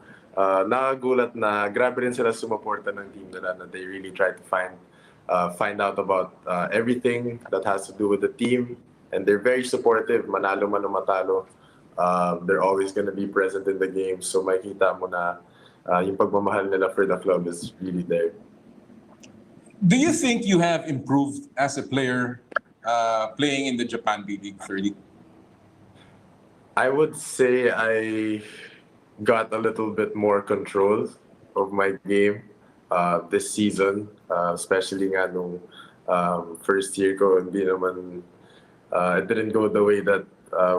nakagulat na grabe rin sila sumuporta ng team nila, na they really try to find out about everything that has to do with the team, and they're very supportive, manalo man o matalo. They're always going to be present in the game, so makita mo na yung pagmamahal nila for the club is really there. Do you think you have improved as a player playing in the Japan B-League, Thirdy? I would say I got a little bit more control of my game this season, especially nga nung first year ko, hindi naman, it didn't go the way that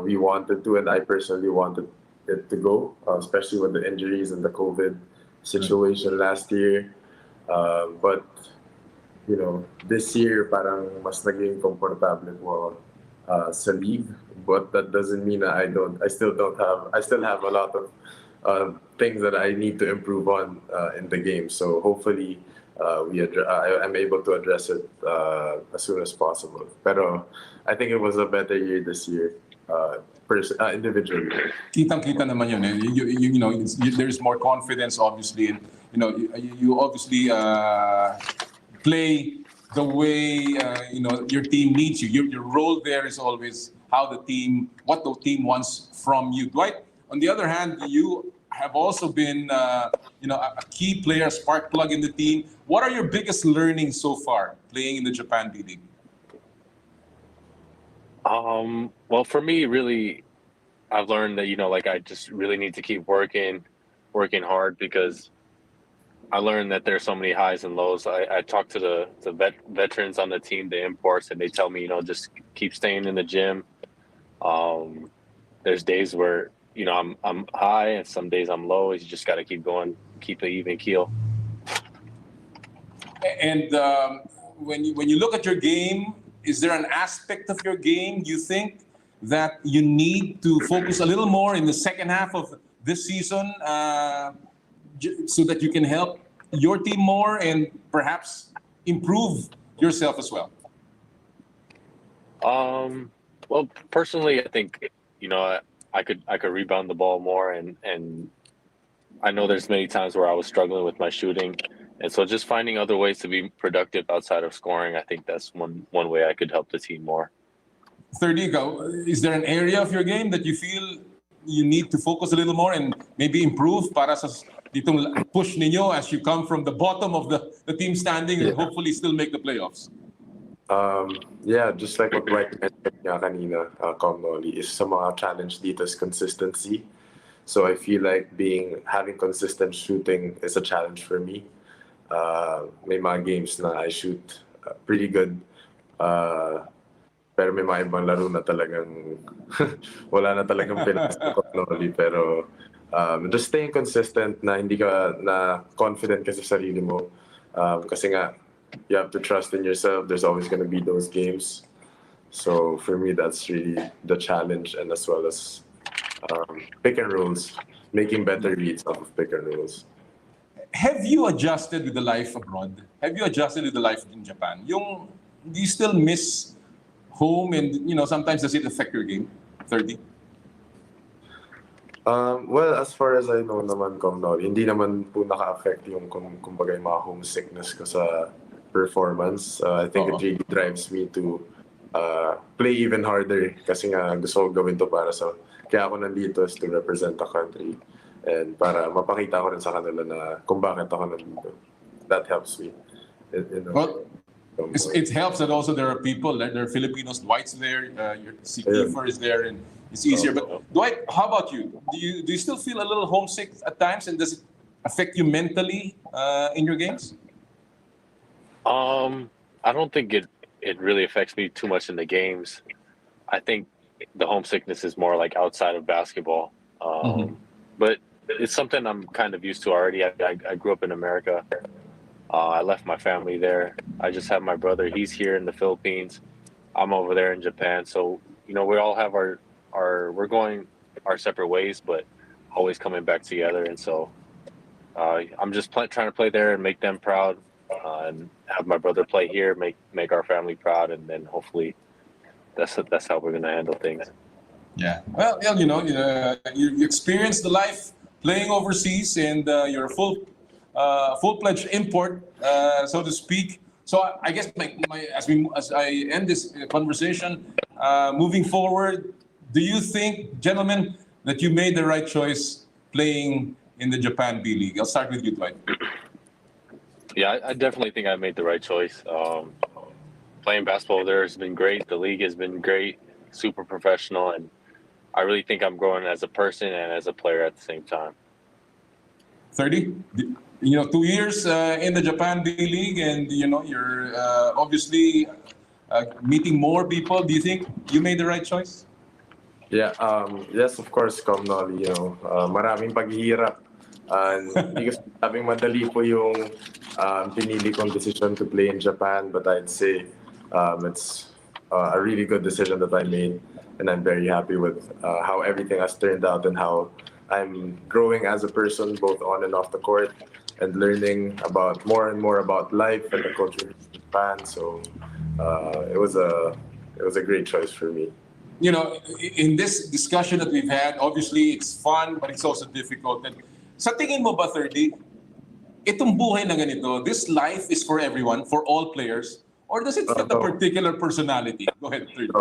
we wanted to, and I personally wanted it to go, especially with the injuries and the COVID situation last year. But this year parang mas naging komportable ko sa league, but that doesn't mean that I still have a lot of things that I need to improve on in the game. So hopefully I'm able to address it as soon as possible. Pero I think it was a better year this year, individually. Kitang-kita naman yun. There's more confidence, obviously, and you obviously play the way your team needs you. Your role there is always what the team wants from you. Dwight, on the other hand, you have also been a key player, spark plug in the team. What are your biggest learnings so far playing in the Japan B-League? Well, for me, really, I've learned that I just really need to keep working hard, because I learned that there's so many highs and lows. I talk to the veterans on the team, the imports, and they tell me, just keep staying in the gym. There's days where I'm high, and some days I'm low. You just got to keep going, keep an even keel. And when you look at your game, is there an aspect of your game you think that you need to focus a little more in the second half of this season, so that you can help your team more and perhaps improve yourself as well? Well, personally, I think I could rebound the ball more and I know there's many times where I was struggling with my shooting, and so just finding other ways to be productive outside of scoring, I think that's one way I could help the team more. Thirdy, is there an area of your game that you feel you need to focus a little more and maybe improve para sa ditong push ninyo as you come from the bottom of the team standing and hopefully still make the playoffs? Yeah, just like what Dwight mentioned nga kanina, Comnoli, is sa mga challenge dito is consistency. So I feel like having consistent shooting is a challenge for me. May mga games na I shoot pretty good. Pero may mga ibang laro na talagang wala na talagang pinasa Comnoli. Pero just staying consistent na hindi ka na confident ka sa sarili mo. Kasi nga, you have to trust in yourself. There's always going to be those games. So for me, that's really the challenge, and as well as pick and rolls, making better reads off of pick and rolls. Have you adjusted with the life abroad? Have you adjusted with the life in Japan? Do you still miss home, and sometimes does it affect your game? 30? Well, as far as I know naman, Comnol, hindi naman po naka-affect yung kumbaga yung mga homesickness ko sa performance. I think it really drives me to play even harder kasi nga gusto ko gawin to para sa kaya ako nandito is to represent the country and para mapakita ko rin sa kanila na kung bakit ako nandito. That helps me. Well, it helps that also there are people, there are Filipinos, Dwight's there, your Kiefer is there, and it's easier. But Dwight, how about you? Do you still feel a little homesick at times, and does it affect you mentally in your games? I don't think it really affects me too much in the games. I think the homesickness is more like outside of basketball. But it's something I'm kind of used to already. I grew up in America. I left my family there. I just have my brother. He's here in the Philippines. I'm over there in Japan. So, we all have we're going our separate ways, but always coming back together. And so I'm just trying to play there and make them proud. And have my brother play here, make our family proud, and then hopefully that's how we're gonna handle things. Yeah. Well, you experienced the life playing overseas, and you're a full-fledged import, so to speak. So I guess as I end this conversation, moving forward, do you think, gentlemen, that you made the right choice playing in the Japan B League? I'll start with you, Dwight. Yeah, I definitely think I made the right choice. Playing basketball there has been great. The league has been great, super professional, and I really think I'm growing as a person and as a player at the same time. 30? 2 years in the Japan B League, and you're obviously meeting more people. Do you think you made the right choice? Yeah, yes, of course, Comnol, maraming paghihirap. Hindi ko sabing madali po yung pinili kong decision to play in Japan, but I'd say it's a really good decision that I made, and I'm very happy with how everything has turned out and how I'm growing as a person, both on and off the court, and learning about more and more about life and the culture of Japan. So it was a great choice for me. In this discussion that we've had, obviously it's fun, but it's also difficult. And sa tingin mo ba, Thirdy, itong buhay na ganito, this life is for everyone, for all players, or does it fit a particular personality? Go ahead, Thirdy.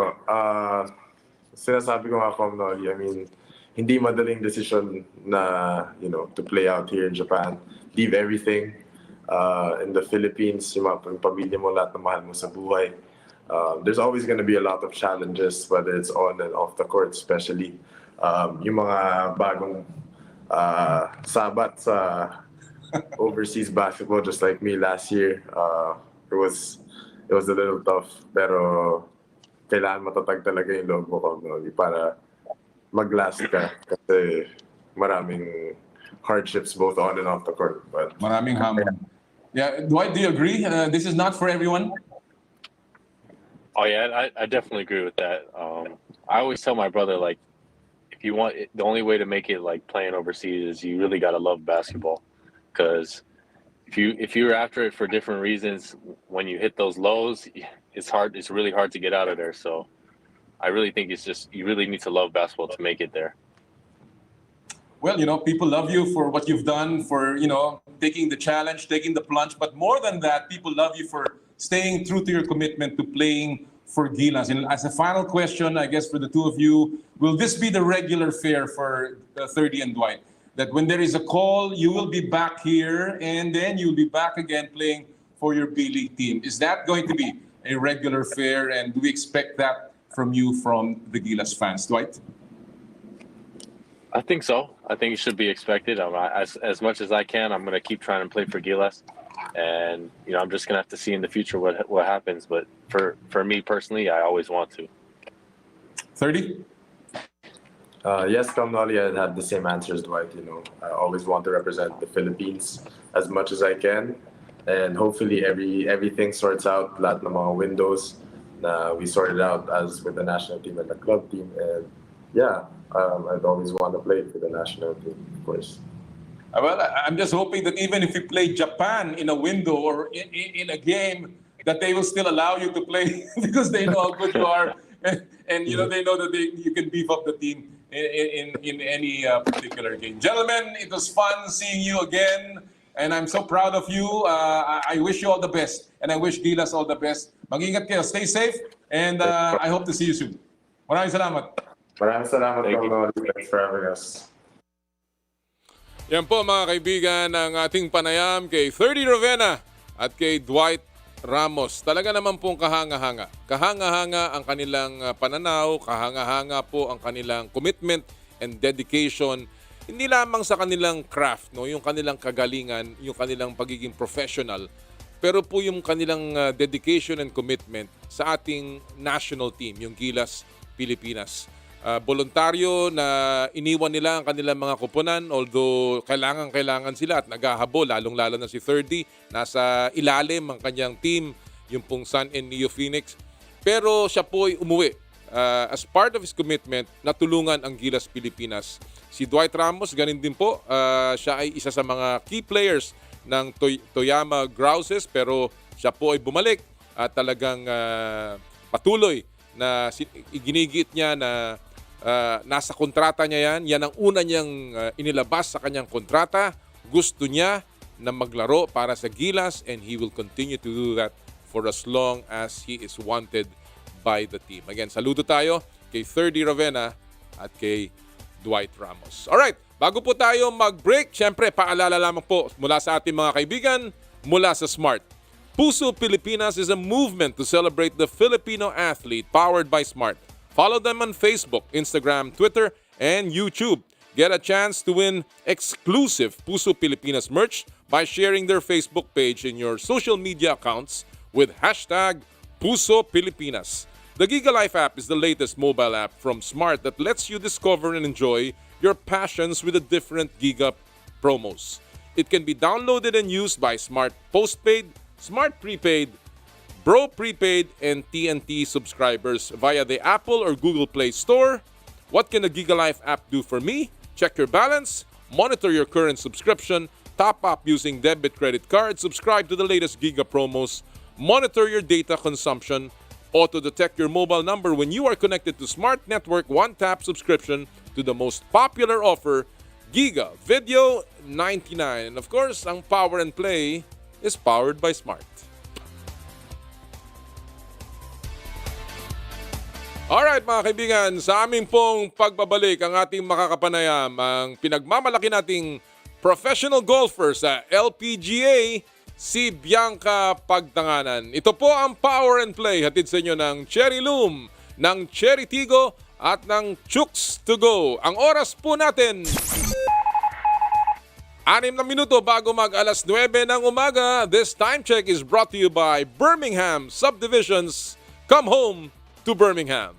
Sinasabi ko nga, Comnoli, I mean, hindi madaling decision na, to play out here in Japan. Leave everything in the Philippines, yung pamilya mo, lahat ng mahal mo sa buhay. There's always going to be a lot of challenges, whether it's on and off the court, especially. Yung mga bagong sabat sa overseas basketball, just like me last year, it was a little tough, pero kailangan matatag talaga yung loob mo, Comnoli, para mag-last ka kasi maraming hardships both on and off the court. But maraming hamon. Yeah, Dwight, do you agree? This is not for everyone? Oh yeah, I definitely agree with that. I always tell my brother, like, if you want, the only way to make it like playing overseas is you really got to love basketball, because if you're after it for different reasons, when you hit those lows, it's hard. It's really hard to get out of there. So I really think it's just you really need to love basketball to make it there. well, people love you for what you've done, for, taking the challenge, taking the plunge. But more than that, people love you for staying true to your commitment to playing for Gilas. And as a final question, I guess for the two of you, will this be the regular fare for Thirdy and Dwight? That when there is a call, you will be back here and then you'll be back again playing for your B-League team. Is that going to be a regular fare, and do we expect that from you, from the Gilas fans? Dwight? I think so. I think it should be expected. As much as I can, I'm going to keep trying to play for Gilas. And, I'm just going to have to see in the future what happens. But for me personally, I always want to. Thirdy? Yes, from Noli, I had the same answer as Dwight. I always want to represent the Philippines as much as I can. And hopefully everything sorts out, lahat ng mga windows na we sorted out as with the national team and the club team. And yeah, I'd always want to play for the national team, of course. Well, I'm just hoping that even if we play Japan in a window or in a game, that they will still allow you to play because they know how good you are. And they know that you can beef up the team in any particular game. Gentlemen, it was fun seeing you again. And I'm so proud of you. I wish you all the best. And I wish Gilas all the best. Mag-ingat kayo. Stay safe. And I hope to see you soon. Maraming salamat. Maraming salamat, Thanks for having us. Yan po mga kaibigan ang ating panayam kay Thirdy Ravena at kay Dwight Ramos. Talaga naman pong kahanga-hanga. Kahanga-hanga ang kanilang pananaw, kahanga-hanga po ang kanilang commitment and dedication. Hindi lamang sa kanilang craft, yung kanilang kagalingan, yung kanilang pagiging professional, pero po yung kanilang dedication and commitment sa ating national team, yung Gilas Pilipinas. Voluntaryo na iniwan nila ang kanilang mga kupunan, although kailangan sila at naghahabol, lalong-lalo na si Thirdy. Nasa ilalim ang kanyang team, yung pong Sun and Neo Phoenix. Pero siya po ay umuwi. As part of his commitment, natulungan ang Gilas Pilipinas. Si Dwight Ramos, ganin din po. Siya ay isa sa mga key players ng Toyama Grouses, pero siya po ay bumalik at talagang patuloy na ginigit niya na nasa kontrata niya yan. Yan ang una niyang inilabas sa kanyang kontrata. Gusto niya na maglaro para sa Gilas and he will continue to do that for as long as he is wanted by the team. Again, saludo tayo kay Thirdy Ravena at kay Dwight Ramos. Alright, bago po tayo mag-break, syempre paalala lamang po mula sa ating mga kaibigan, mula sa Smart. Puso Pilipinas is a movement to celebrate the Filipino athlete powered by Smart. Follow them on Facebook, Instagram, Twitter, and YouTube. Get a chance to win exclusive Puso Pilipinas merch by sharing their Facebook page in your social media accounts with hashtag Puso Pilipinas. The Giga Life app is the latest mobile app from Smart that lets you discover and enjoy your passions with the different Giga promos. It can be downloaded and used by Smart Postpaid, Smart Prepaid, Bro Prepaid, and TNT subscribers via the Apple or Google Play Store. What can the Giga Life app do for me? Check your balance, monitor your current subscription, top up using debit credit card, subscribe to the latest Giga promos, monitor your data consumption, auto-detect your mobile number when you are connected to Smart Network one-tap subscription to the most popular offer, Giga Video 99. And of course, ang Power and Play is powered by Smart. Alright mga kaibigan, sa aming pong pagbabalik ang ating makakapanayam, ang pinagmamalaki nating professional golfer sa LPGA, si Bianca Pagdanganan. Ito po ang Power and Play, hatid sa inyo ng Cherry Loom, ng Cherry Tigo at ng Chooks to Go. Ang oras po natin, 6 na minuto bago mag-alas 9 ng umaga. This time check is brought to you by Birmingham Subdivisions. Come home to Birmingham.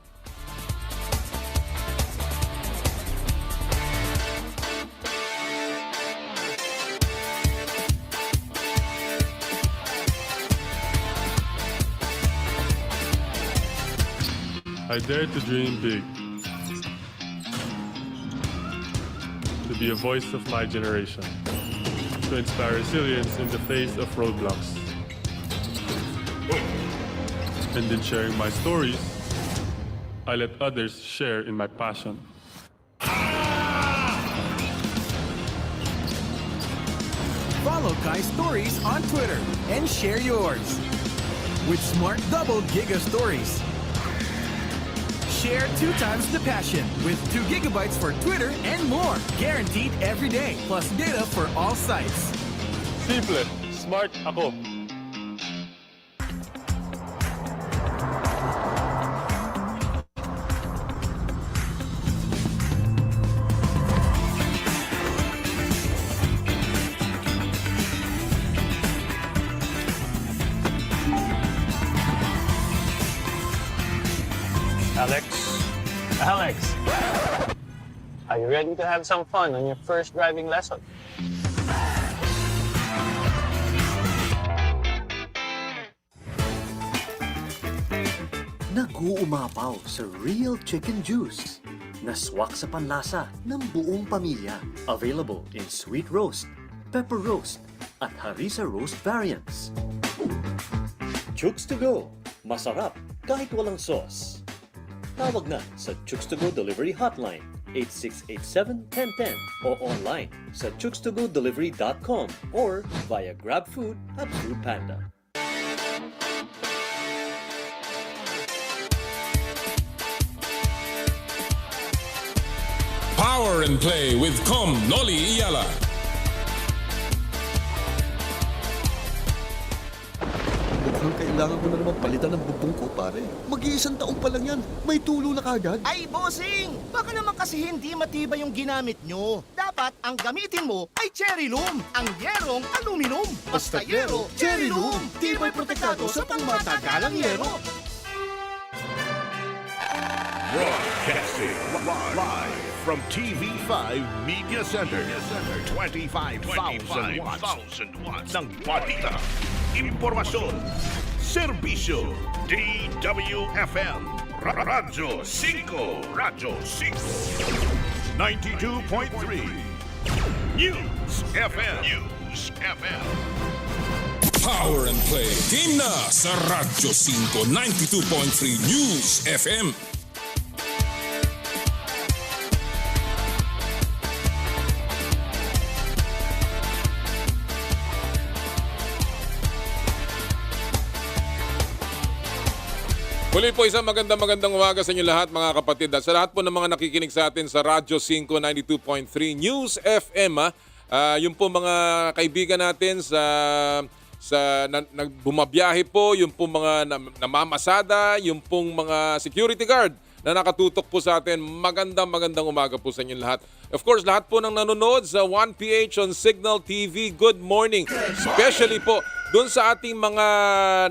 I dare to dream big, to be a voice of my generation, to inspire resilience in the face of roadblocks. And in sharing my stories, I let others share in my passion. Follow Kai Stories on Twitter and share yours. With Smart Double Giga Stories. Share 2 times the passion with 2 gigabytes for Twitter and more. Guaranteed every day. Plus data for all sites. Simple, smart ako. Alex, are you ready to have some fun on your first driving lesson? Nag-uumapaw sa real chicken juice. Naswak sa panlasa ng buong pamilya. Available in sweet roast, pepper roast, at harissa roast variants. Chooks to go. Masarap kahit walang sauce. Tawag na sa Chooks to Go Delivery Hotline 8687-1010 o online sa chookstogodelivery.com or via GrabFood at Foodpanda. Power and Play with Noli Iyala. Mukhang kailangan ko na naman palitan ng bubong ko, pare. Mag-iisang taong pa lang yan. May tulo na kagad. Ay, bossing! Baka naman kasi hindi matibay yung ginamit nyo. Dapat ang gamitin mo ay cherry loom, ang yerong aluminum. Basta yero, cherry loom. Tibay protektado sa pangmatagalang yero. Broadcasting live from TV5 Media Center. 25,000 watts ng balita, impormasyon, serbisyo, DWFM, Radyo 5, 92.3, News FM. Power and Play. Game na sa Radyo 5 92.3 News FM. Muli po isang magandang umaga sa inyo lahat mga kapatid. At sa lahat po ng mga nakikinig sa atin sa Radyo 5 92.3 News FM. Yung po mga kaibigan natin bumabiyahe po, yung po mga namamasada, yung pong mga security guard na nakatutok po sa atin. Magandang umaga po sa inyo lahat. Of course, lahat po ng nanonood sa 1PH on Signal TV, good morning. Especially po doon sa ating mga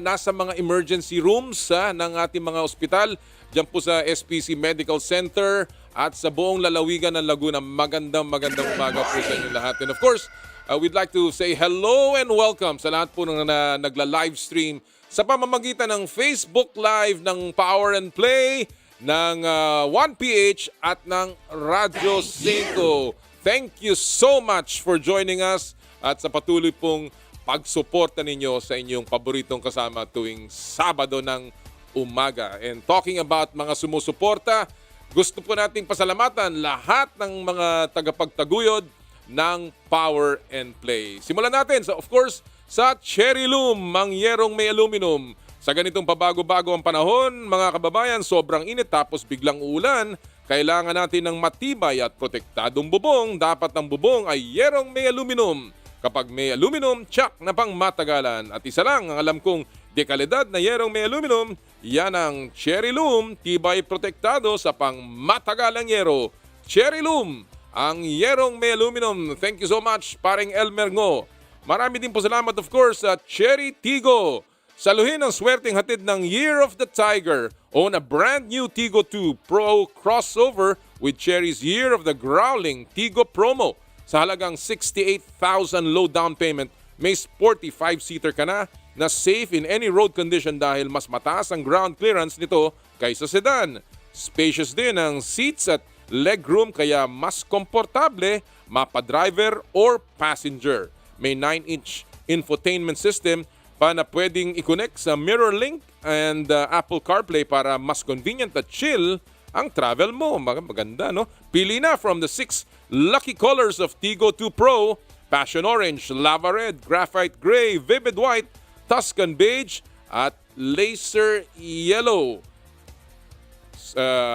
nasa mga emergency rooms ng ating mga ospital, diyan po sa SPC Medical Center at sa buong lalawigan ng Laguna. Magandang umaga po sa inyo lahat. And of course, we'd like to say hello and welcome sa lahat po ng nagla-live stream sa pamamagitan ng Facebook Live ng Power and Play, ng 1PH at ng Radyo 5. Thank you so much for joining us at sa patuloy pong pagsuporta ninyo sa inyong paboritong kasama tuwing Sabado ng umaga. And talking about mga sumusuporta, gusto po nating pasalamatan lahat ng mga tagapagtaguyod ng Power and Play. Simulan natin, of course, sa Cherry Loom, ang yerong may aluminum. Sa ganitong pabago-bago ang panahon, mga kababayan, sobrang init tapos biglang ulan, kailangan natin ng matibay at protektadong bubong. Dapat ang bubong ay yerong may aluminum. Kapag may aluminum, tsak na pang matagalan. At isa lang ang alam kong dekalidad na yerong may aluminum, yan ang Cherry Loom, tibay protektado sa pang matagalang yero. Cherry Loom, ang yerong may aluminum. Thank you so much, paring Elmer Ngo. Marami din po salamat of course sa Cherry Tigo. Saluhin ang swerteng hatid ng Year of the Tiger. Own a brand new Tigo 2 Pro crossover with Cherry's Year of the Growling Tigo promo. Sa halagang 68,000 low down payment, may sporty 5-seater ka na safe in any road condition dahil mas mataas ang ground clearance nito kaysa sedan. Spacious din ang seats at legroom kaya mas komportable mapa-driver or passenger. May 9-inch infotainment system pa na pwedeng i-connect sa MirrorLink and Apple CarPlay para mas convenient at chill ang travel mo. Maganda, no? Pili na from the 6 lucky colors of Tigo 2 Pro Passion Orange, Lava Red, Graphite Gray, Vivid White, Tuscan Beige, at Laser Yellow.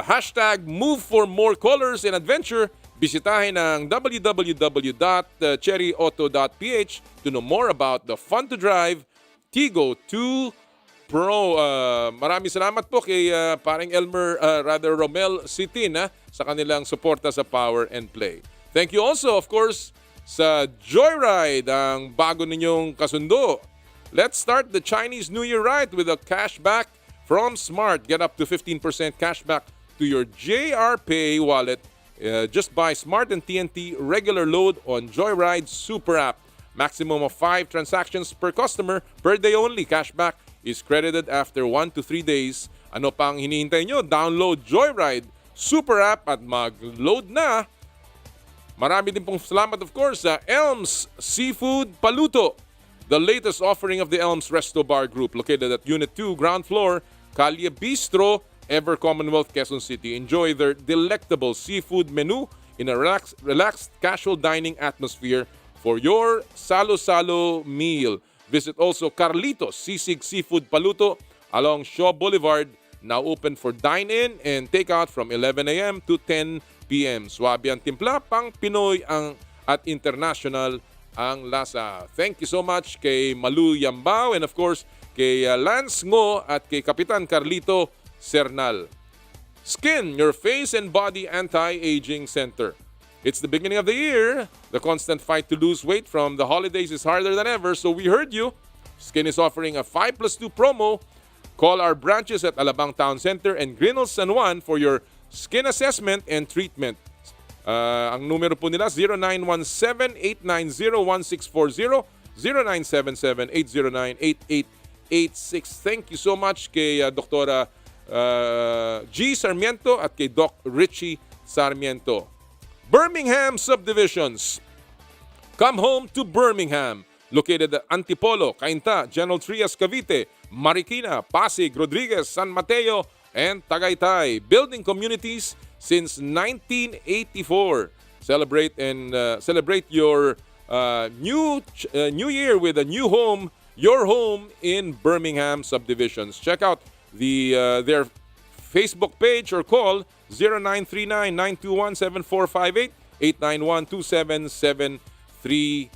Hashtag move for more colors and adventure. Bisitahin ang www.cherryauto.ph to know more about the fun-to-drive Tigo 2 Pro. Maraming salamat po kay paring Romel Sitin sa kanilang suporta sa Power and Play. Thank you also, of course, sa Joyride, ang bago ninyong kasundo. Let's start the Chinese New Year ride with a cashback from Smart. Get up to 15% cashback to your JR Pay wallet. Just buy Smart and TNT regular load on Joyride Super App. Maximum of 5 transactions per customer per day only. Cashback is credited after 1 to 3 days. Ano pang hinihintay nyo? Download Joyride Super App at mag-load na. Marami din pong salamat, of course, sa Elms Seafood Paluto, the latest offering of the Elms Resto Bar Group, located at Unit 2, ground floor, Calle Bistro, Ever Commonwealth, Quezon City. Enjoy their delectable seafood menu in a relaxed casual dining atmosphere for your salo-salo meal. Visit also Carlitos Sisig Seafood Paluto along Shaw Boulevard, now open for dine-in and take-out from 11 a.m. to 10 p.m. Swabe ang timpla, pang Pinoy at international ang lasa. Thank you so much kay Malu Yambao and of course kay Lance Ngo at kay Kapitan Carlito Sernal. Skin, your face and body anti-aging center. It's the beginning of the year. The constant fight to lose weight from the holidays is harder than ever, so we heard you. Skin is offering a 5+2 promo. Call our branches at Alabang Town Center and Grinnell San Juan for your skin assessment and treatment. Ang numero po nila 0917-890-1640, 0977-809-8886. Thank you so much kay Doktora G. Sarmiento at kay Doc Richie Sarmiento. Birmingham Subdivisions. Come home to Birmingham. Located at Antipolo, Cainta, General Trias, Cavite, Marikina, Pasig, Rodriguez, San Mateo, and Tagaytay. Building communities since 1984. Celebrate your new year with a new home, your home in Birmingham Subdivisions. Check out their Facebook page or call 0939-921-7458, 891-27731.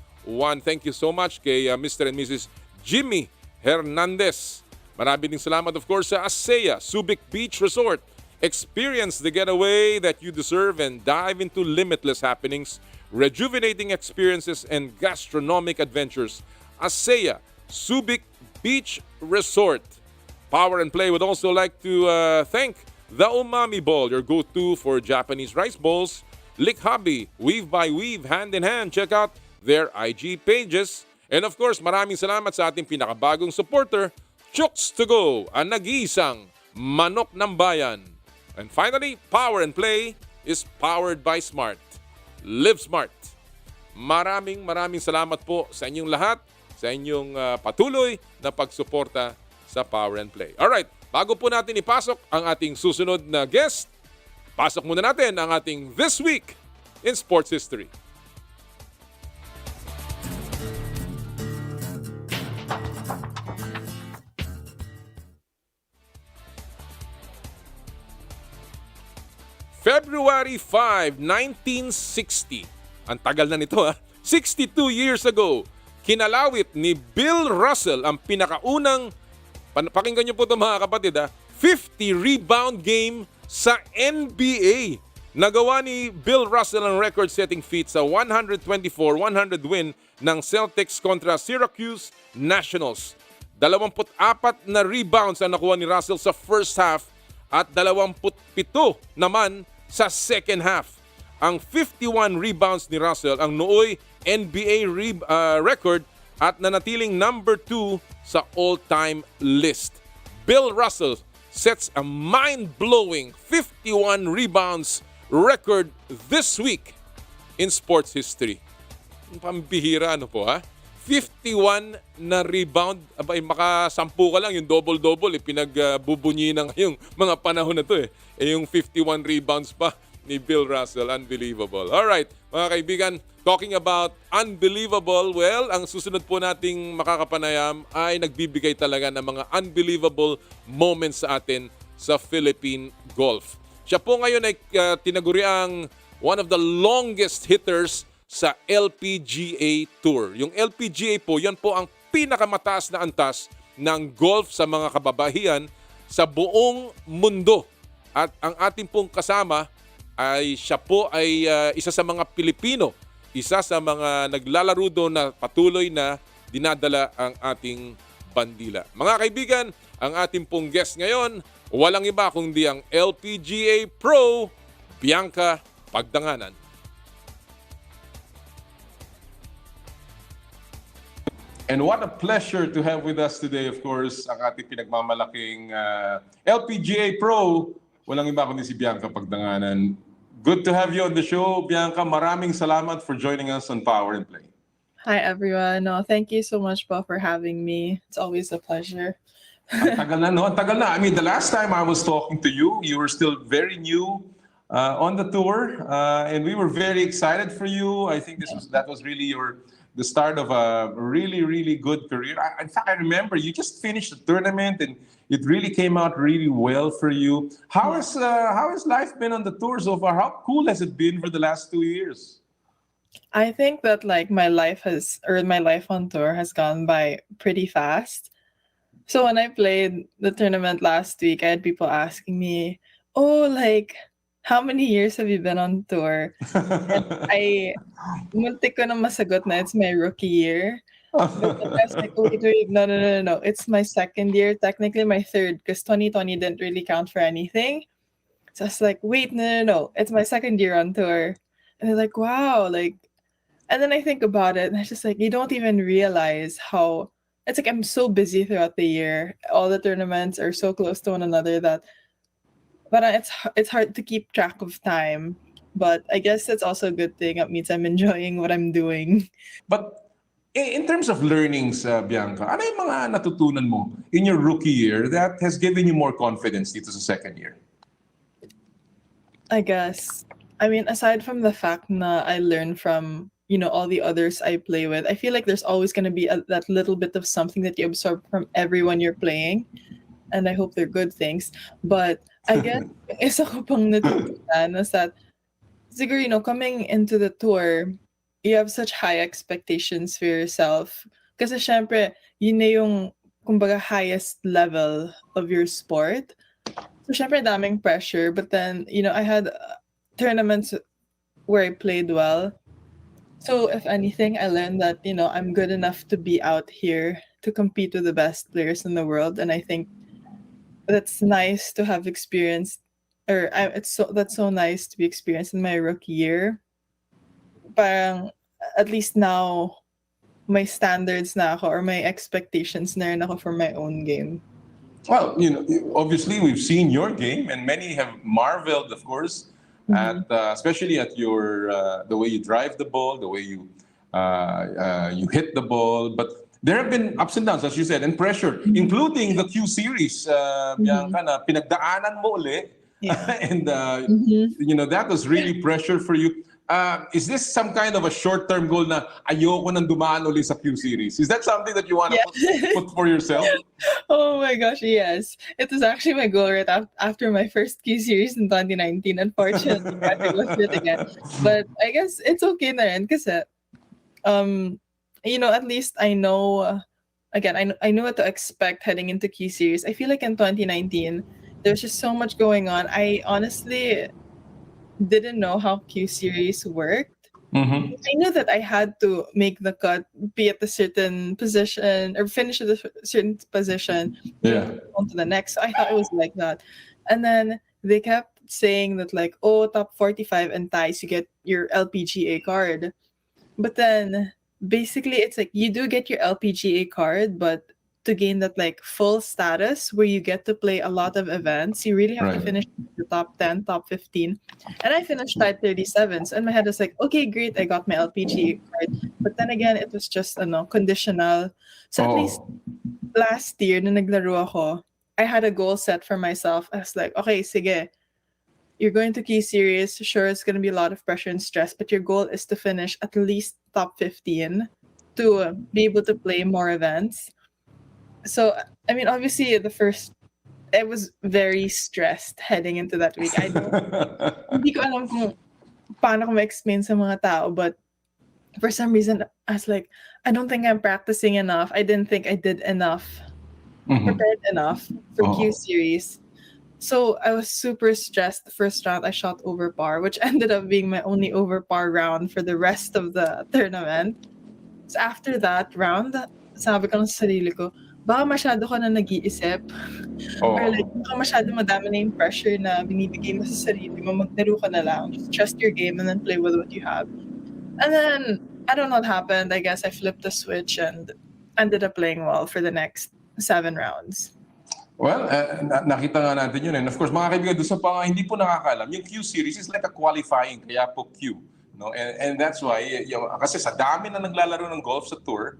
Thank you so much kay Mr. and Mrs. Jimmy Hernandez. Marami ding salamat, of course, sa ASEA Subic Beach Resort. Experience the getaway that you deserve and dive into limitless happenings, rejuvenating experiences, and gastronomic adventures. ASEA Subic Beach Resort. Power and Play would also like to thank the Umami Bowl, your go-to for Japanese rice bowls. Lick Hobby, Weave by Weave, hand in hand. Check out their IG pages. And of course, maraming salamat sa ating pinakabagong supporter, Chooks to Go, ang nag-iisang manok ng bayan. And finally, Power and Play is powered by Smart. Live Smart. Maraming salamat po sa inyong lahat, sa inyong patuloy na pagsuporta sa Power and Play. Alright, bago po natin ipasok ang ating susunod na guest, pasok muna natin ang ating This Week in Sports History. February 5, 1960. Ang tagal na nito 62 years ago, kinalawit ni Bill Russell ang pinakaunang, pakinggan niyo po ito mga kapatid 50 rebound game sa NBA. Nagawa ni Bill Russell ang record-setting feat sa 124-100 win ng Celtics kontra Syracuse Nationals. 24 na rebounds ang nakuha ni Russell sa first half at 27 naman sa second half. Ang 51 rebounds ni Russell ang nooy NBA record at nanatiling number 2 sa all-time list. Bill Russell sets a mind-blowing 51 rebounds record this week in sports history. Pambihira 51 na rebound. Abay, makasampu ka lang yung double-double. Pinagbubunyi na ngayong mga panahon na to yung 51 rebounds pa. ni Bill Russell. Unbelievable. Alright, mga kaibigan, talking about unbelievable, well, ang susunod po nating makakapanayam ay nagbibigay talaga ng mga unbelievable moments sa atin sa Philippine golf. Siya po ngayon ay tinaguriang one of the longest hitters sa LPGA Tour. Yung LPGA po, yan po ang pinakamataas na antas ng golf sa mga kababaihan sa buong mundo. At ang ating pong kasama ay siya po ay isa sa mga Pilipino, isa sa mga naglalaro doon na patuloy na dinadala ang ating bandila. Mga kaibigan, ang ating pong guest ngayon, walang iba kundi ang LPGA Pro, Bianca Pagdanganan. And what a pleasure to have with us today, of course, ang ating pinagmamalaking LPGA Pro, walang iba kundi si Bianca Pagdanganan. Good to have you on the show, Bianca. Maraming salamat for joining us on Power and Play. Hi, everyone. No, thank you so much, Bob, for having me. It's always a pleasure. Ang tagal na, no? Ang tagal na. I mean, the last time I was talking to you, you were still very new on the tour, and we were very excited for you. I think that was really the start of a really, really good career. In fact, I remember you just finished the tournament, and it really came out really well for you. How has life been on the tour so far? How cool has it been for the last 2 years? I think that my life on tour has gone by pretty fast. So when I played the tournament last week, I had people asking me, "Oh, how many years have you been on tour?" And muntik ko na masagot na it's my rookie year. But I was like, wait, no. It's my second year, technically my third, because 2020 didn't really count for anything. So I was like, wait, no. It's my second year on tour. And they're like, wow, and then I think about it, and it's just you don't even realize how, it's I'm so busy throughout the year. All the tournaments are so close to one another but it's hard to keep track of time. But I guess it's also a good thing. It means I'm enjoying what I'm doing. But in terms of learnings, Bianca, ano yung mga natutunan mo in your rookie year that has given you more confidence dito sa second year? I guess. I mean, aside from the fact na I learn from, all the others I play with, I feel like there's always going to be that little bit of something that you absorb from everyone you're playing. And I hope they're good things. But I guess, isa ko pang natutunan is that, siguro, coming into the tour, you have such high expectations for yourself. Kasi syempre, yun na yung, kumbaga, highest level of your sport. So syempre, daming pressure. But then, I had tournaments where I played well. So if anything, I learned that, I'm good enough to be out here to compete with the best players in the world. And I think that's nice to have experienced, that's so nice to be experienced in my rookie year. Parang, at least now, my standards na ako, or my expectations na rin ako for my own game. Well, obviously we've seen your game, and many have marveled, of course, at especially at your the way you drive the ball, the way you hit the ball. But there have been ups and downs, as you said, and pressure, including the Q Series, Bianca, na pinagdaanan mo uli. Yeah. And that was really pressure for you. Is this some kind of a short-term goal na ayoko nang dumaan uli sa Q Series? Is that something that you want to put for yourself? Oh my gosh, yes. It was actually my goal right after my first Q Series in 2019. Unfortunately, I had to go through it again. But I guess it's okay na rin kasi, at least I know, I know what to expect heading into Q Series. I feel like in 2019, there's just so much going on. I honestly didn't know how Q Series worked. I knew that I had to make the cut, be at a certain position, or finish at a certain position, on to the next. So I thought it was like that. And then they kept saying that top 45 and ties, you get your LPGA card. But then basically it's you do get your LPGA card, but to gain that full status where you get to play a lot of events, you really have to finish the top 10, top 15. And I finished tied 37. So in my head, I was okay, great, I got my LPGA card. But then again, it was just conditional. So at least last year, na naglaro ako, I had a goal set for myself. I was okay, sige, you're going to key series. Sure, it's going to be a lot of pressure and stress, but your goal is to finish at least top 15 to be able to play more events. So, I mean, obviously, I was very stressed heading into that week. Hindi ko alam kung paano ko ma-explain sa mga tao, but for some reason, I was like, I don't think I'm practicing enough. I didn't think I did enough, prepared enough for Q series. So I was super stressed. The first round, I shot over par, which ended up being my only over par round for the rest of the tournament. So after that round, sabi ko sa sarili ko, baka masyado ka na nag-iisip. Or like, baka masyado madami na yung pressure na binibigay mo sa sarili mo, maglaro ka na lang. Just trust your game and then play with what you have. And then, I don't know what happened. I guess I flipped the switch and ended up playing well for the next 7 rounds. Well, nakita nga natin yun. And of course, mga kaibigan, doon sa mga hindi po nakakalam, yung Q series is like a qualifying, kaya po Q. No? And that's why, kasi sa dami na naglalaro ng golf sa tour,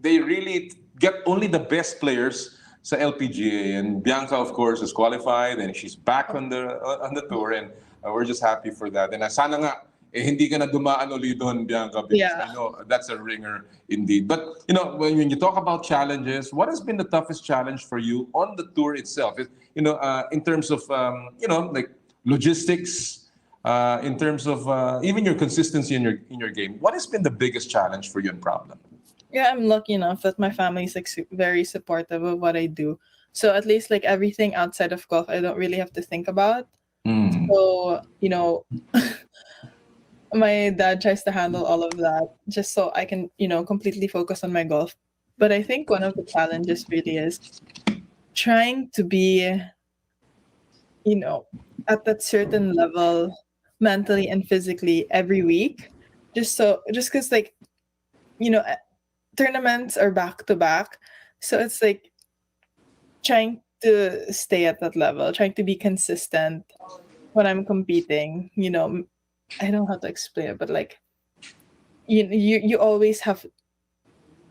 they really get only the best players sa LPGA. And Bianca, of course, is qualified and she's back on the tour. And we're just happy for that. And sana nga, hindi ka na dumaan uli doon, Bianca, because I know that's a ringer indeed. But, when you talk about challenges, what has been the toughest challenge for you on the tour itself? In terms of, like logistics, in terms of even your consistency in your game, what has been the biggest challenge for you and problem? Yeah, I'm lucky enough that my family is like very supportive of what I do. So at least like everything outside of golf, I don't really have to think about. So, my dad tries to handle all of that just so I can, completely focus on my golf. But I think one of the challenges really is trying to be, at that certain level mentally and physically every week. Just because like, tournaments are back to back. So it's like trying to stay at that level, trying to be consistent when I'm competing. I don't know how to explain it, but like you always have,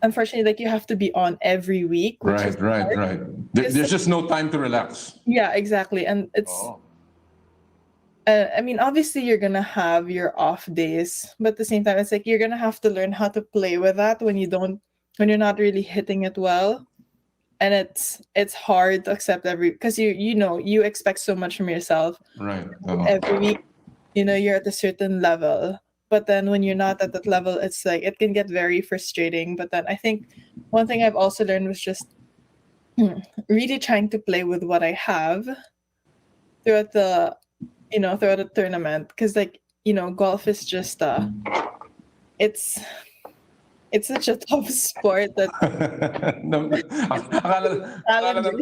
unfortunately, like you have to be on every week. Right. There's just no time to relax. Yeah, exactly. And it's I mean, obviously you're gonna have your off days, but at the same time, it's like you're gonna have to learn how to play with that when you're not really hitting it well, and it's hard to accept because you expect so much from yourself. Right. Every week, you're at a certain level, but then when you're not at that level, it's like it can get very frustrating. But then I think one thing I've also learned was just really trying to play with what I have throughout the tournament, because like golf is just it's such a tough sport that akala ng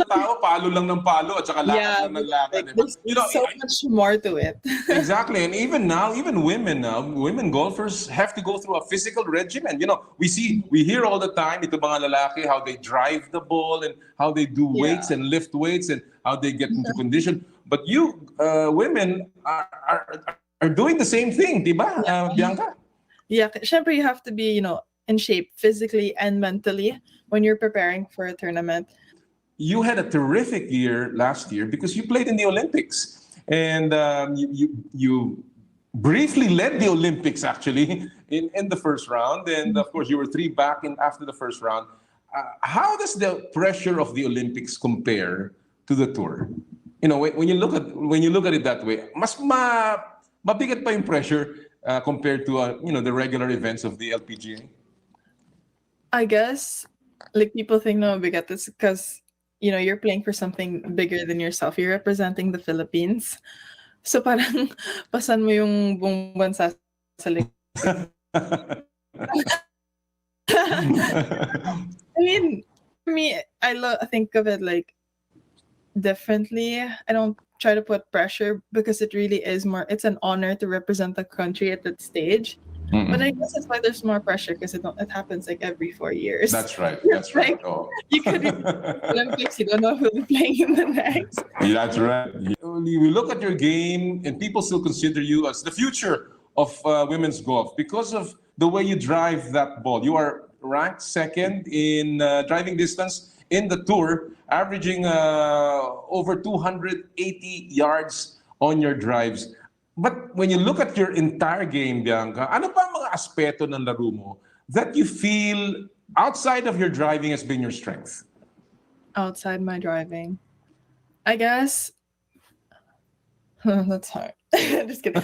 tao palo lang ng palo at saka lakad lang ng lakad. There's so much more to it. Exactly. And even women golfers have to go through a physical regimen. We hear all the time ito mga lalaki how they drive the ball and how they do weights and lift weights and how they get into condition. But you women are doing the same thing, di ba, Bianca? Yeah, syempre you have to be, in shape physically and mentally when you're preparing for a tournament. You had a terrific year last year because you played in the Olympics. And you briefly led the Olympics, actually, in the first round. And, of course, you were 3 back after the first round. How does the pressure of the Olympics compare to the tour? When you look at it that way, mas mabigat pa yung pressure compared to the regular events of the LPGA? I guess like people think no bigat, it's because you're playing for something bigger than yourself. You're representing the Philippines, so parang pasan mo yung buong bansa sa likod. I mean, for me, I think of it like differently. I don't try to put pressure because it really is it's an honor to represent the country at that stage. Mm-hmm. But I guess that's why there's more pressure because it happens like every 4 years. That's right. Like, you could be in the Olympics, you don't know who'll be playing in the next. That's right. We look at your game and people still consider you as the future of women's golf because of the way you drive that ball. You are ranked second in driving distance in the tour, averaging over 280 yards on your drives. But when you look at your entire game, Bianca, ano pa ang mga aspeto ng laro mo that you feel outside of your driving has been your strength? Outside my driving, I guess that's hard. Just kidding.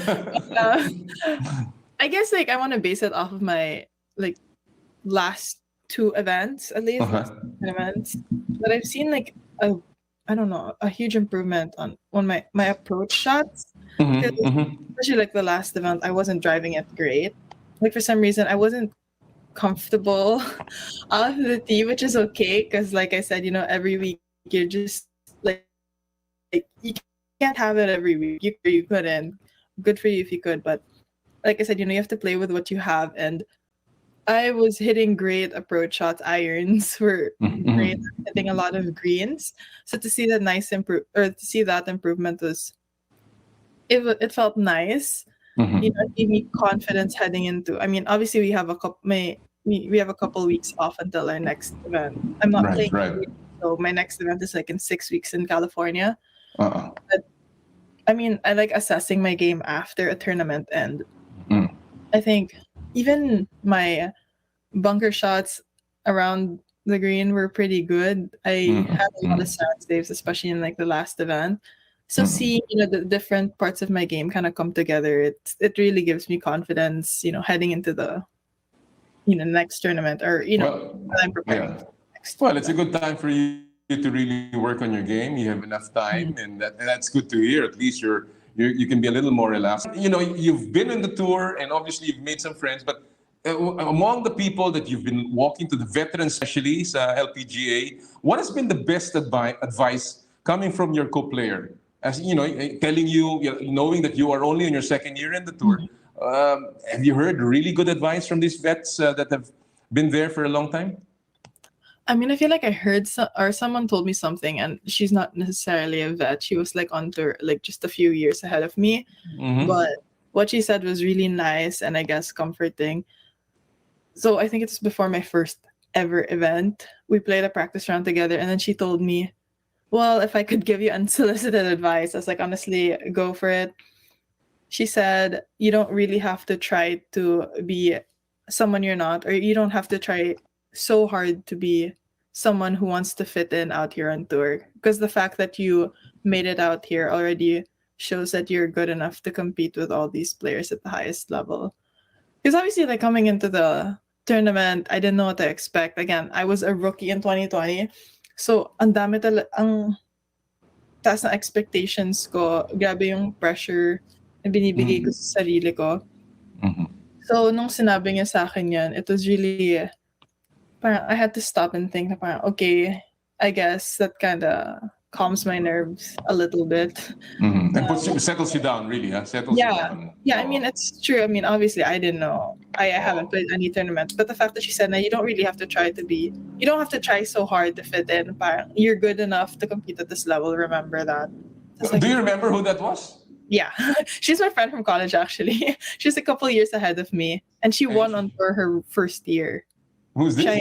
I guess like I want to base it off of my like last 2 events, at least last 2 events, but I've seen like a huge improvement on my approach shots. Especially like the last event, I wasn't driving it great. Like for some reason, I wasn't comfortable off the tee, which is okay because, like I said, every week you're just like you can't have it every week. You couldn't. Good for you if you could, but like I said, you have to play with what you have. And I was hitting great approach shots. Irons were great, hitting a lot of greens. So to see that improvement was. It felt nice. It gave me confidence heading into. I mean, obviously we have a couple weeks off until our next event. I'm not playing, so my next event is like in 6 weeks in California. But I mean, I like assessing my game after a tournament, and I think even my bunker shots around the green were pretty good. I had a lot of sand saves, especially in like the last event. So seeing the different parts of my game kind of come together, it really gives me confidence, heading into the next tournament, or that I'm preparing. Well, it's a good time for you to really work on your game. You have enough time, and that's good to hear. At least you can be a little more relaxed. You've been in the tour, and obviously you've made some friends, but among the people that you've been walking to, the veterans especially sa LPGA, what has been the best advice coming from your co-player? As telling you, knowing that you are only in your second year in the tour, have you heard really good advice from these vets that have been there for a long time? I mean, I feel like I heard someone told me something, and she's not necessarily a vet. She was like on tour, like just a few years ahead of me. But what she said was really nice and I guess comforting. So I think it's before my first ever event. We played a practice round together, and then she told me, well, if I could give you unsolicited advice, I was like, honestly, go for it. She said, you don't really have to try to be someone you're not, or you don't have to try so hard to be someone who wants to fit in out here on tour. Because the fact that you made it out here already shows that you're good enough to compete with all these players at the highest level. Because obviously, like coming into the tournament, I didn't know what to expect. Again, I was a rookie in 2020. So, ang taas na expectations ko, grabe yung pressure na binibigay ko sa sarili ko. So, nung sinabi niya sa akin yan, it was really, parang I had to stop and think na parang, okay, I guess that kind of calms my nerves a little bit. And settles you down, really, huh? Settles you down. Yeah, I mean, it's true. I mean, obviously, I didn't know. I haven't played any tournaments. But the fact that she said that you don't really have to you don't have to try so hard to fit in. Parang you're good enough to compete at this level. Remember that. Do you remember who that was? Yeah. She's my friend from college, actually. She's a couple years ahead of me. And she won on tour her first year. Who's this?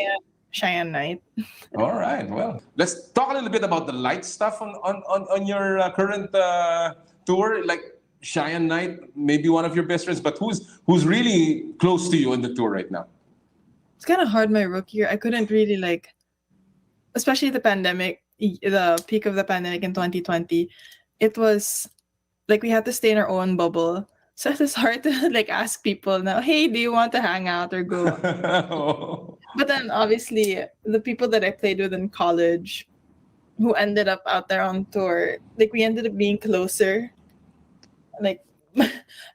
Cheyenne Knight. All right. Well, let's talk a little bit about the light stuff on your current tour. Like Cheyenne Knight, maybe one of your best friends, but who's really close to you on the tour right now? It's kind of hard my rookie year. I couldn't really especially the pandemic, the peak of the pandemic in 2020. It was like we had to stay in our own bubble. So it was hard to ask people now, hey, do you want to hang out or go? But then obviously the people that I played with in college who ended up out there on tour, we ended up being closer.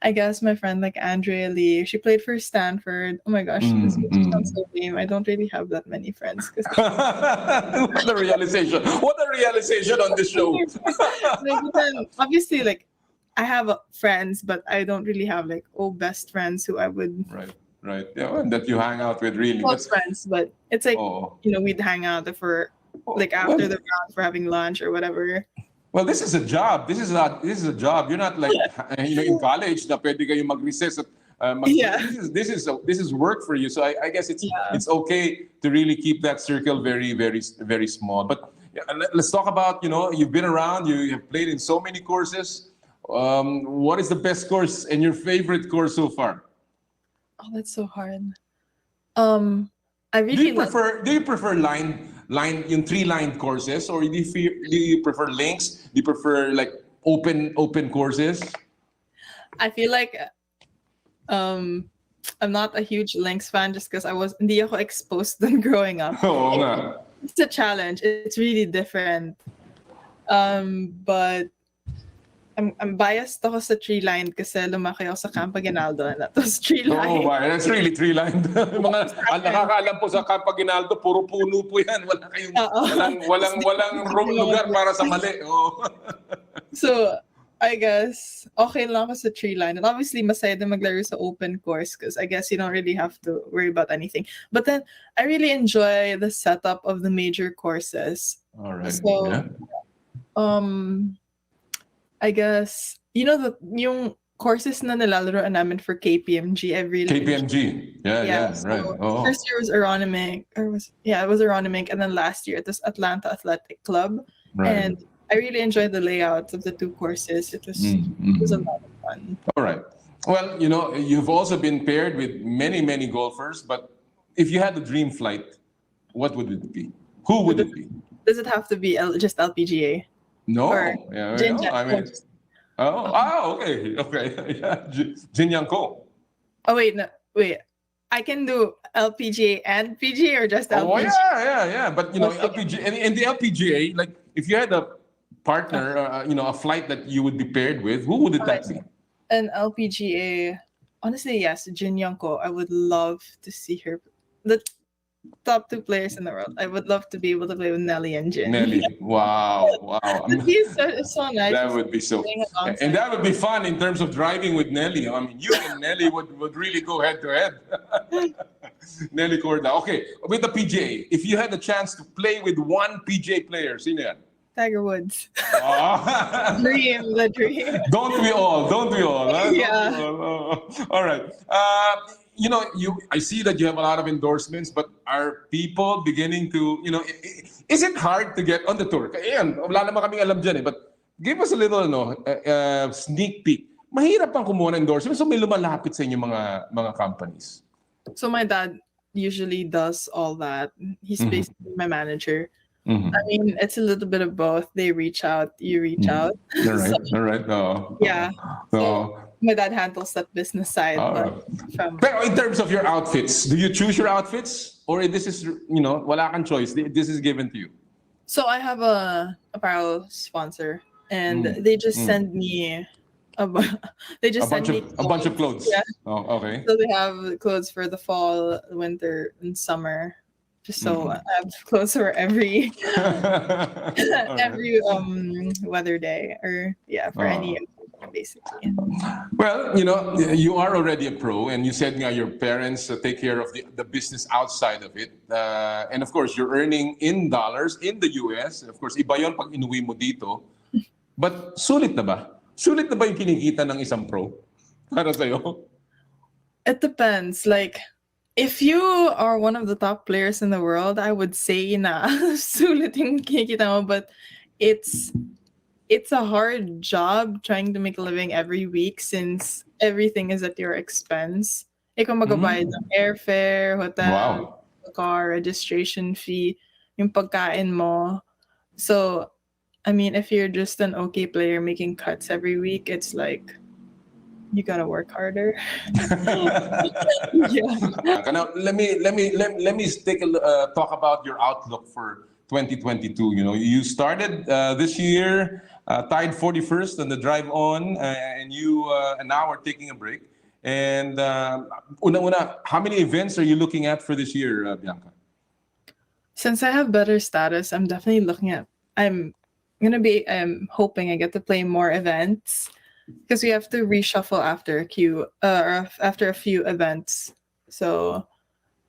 I guess my friend Andrea Lee, she played for Stanford. Oh my gosh, this sounds so lame. I don't really have that many friends. What a realization. What a realization on this show. But then, obviously, I have friends, but I don't really have best friends who I would right yeah, that you hang out with really close friends. But it's we'd hang out for after the round for having lunch or whatever. Well, this is a job. This is a job. You're not in college na pwede kayo mag-recess at This is work for you. So I guess it's okay to really keep that circle very, very, very small. But let's talk about, you've been around, you have played in so many courses. What is the best course and your favorite course so far? Oh, that's so hard. I really do you prefer line yung 3-lined courses, or do you prefer links? Do you prefer like open courses? I feel like I'm not a huge links fan just because hindi ako exposed to them growing up. Oo nga. It's a challenge. It's really different. But I'm biased ako sa 3-lined kasi lumaki ako sa Camp Aguinaldo and that was 3-lined. Oh, that's really 3-lined. Mga nakakaalam po sa Camp Aguinaldo, puro puno po yan. Wala kayong walang lugar para sa mali. Oh. So, I guess okay lang ako sa 3-line. And obviously, masaya din maglaro sa open course because I guess you don't really have to worry about anything. But then, I really enjoy the setup of the major courses. All right. So, I guess, yung courses na nilalaroan namin for KPMG, KPMG. Yeah, so right. Oh. First year was Aeronamic, it was Aeronamic, and then last year it was Atlanta Athletic Club. Right. And I really enjoyed the layouts of the 2 courses. It was a lot of fun. All right. Well, you've also been paired with many, many golfers, but if you had a dream flight, what would it be? Who would it be? Does it have to be just LPGA? No. Or okay. Yeah. Jin Young Ko. Oh, wait. I can do LPGA and PGA or just LPGA? Oh, yeah. But, LPGA, and the LPGA, like, if you had a partner, a flight that you would be paired with, who would that be? An LPGA, honestly, yes, Jin Young Ko. I would love to see her. The top 2 players in the world. I would love to be able to play with Nelly and Jin. Nelly, wow. He's so nice. That would be so, and that would be fun in terms of driving with Nelly. I mean, you and Nelly would really go head to head. Nelly Corda. Okay, with the PGA, if you had the chance to play with one PGA player, sino yan? Tiger Woods. Oh. The dream. Don't we all? Huh? Yeah. All right. I see that you have a lot of endorsements, but are people beginning to, is it hard to get on the tour? Ayan, wala naman kaming alam dyan but give us a little, sneak peek. Mahirap pang kumuha ng endorsements, so may lumalapit sa inyo mga companies. So my dad usually does all that. He's basically my manager. Mm-hmm. I mean, it's a little bit of both. They reach out, you reach out. All right. Yeah. So my dad handles that business side. Pero in terms of your outfits, do you choose your outfits? Or this is, wala kang choice. This is given to you? So I have a apparel sponsor and they just send me a bunch of clothes. Yeah. Oh, okay. So they have clothes for the fall, winter, and summer. Just so I have clothes for every weather day or for any basically. Well, you are already a pro, and you said your parents take care of the business outside of it, and of course you're earning in dollars in the US. Of course, iba yon pag inuwi mo dito. But sulit na ba? Sulit na ba yung kinikita ng isang pro para sa'yo? It depends. Like, if you are one of the top players in the world, I would say na sulit yung kinikita mo, but it's a hard job trying to make a living every week since everything is at your expense. Ikaw magbabayad ng airfare, hotel, car, registration fee, yung pagkain mo. So, I mean, if you're just an okay player making cuts every week, it's like you gotta work harder. Now, let me talk about your outlook for 2022. You started this year tied 41st on the drive on, and you now are taking a break. And how many events are you looking at for this year, Bianca? Since I have better status, I'm definitely looking at. I'm hoping I get to play more events because we have to reshuffle after after a few events. So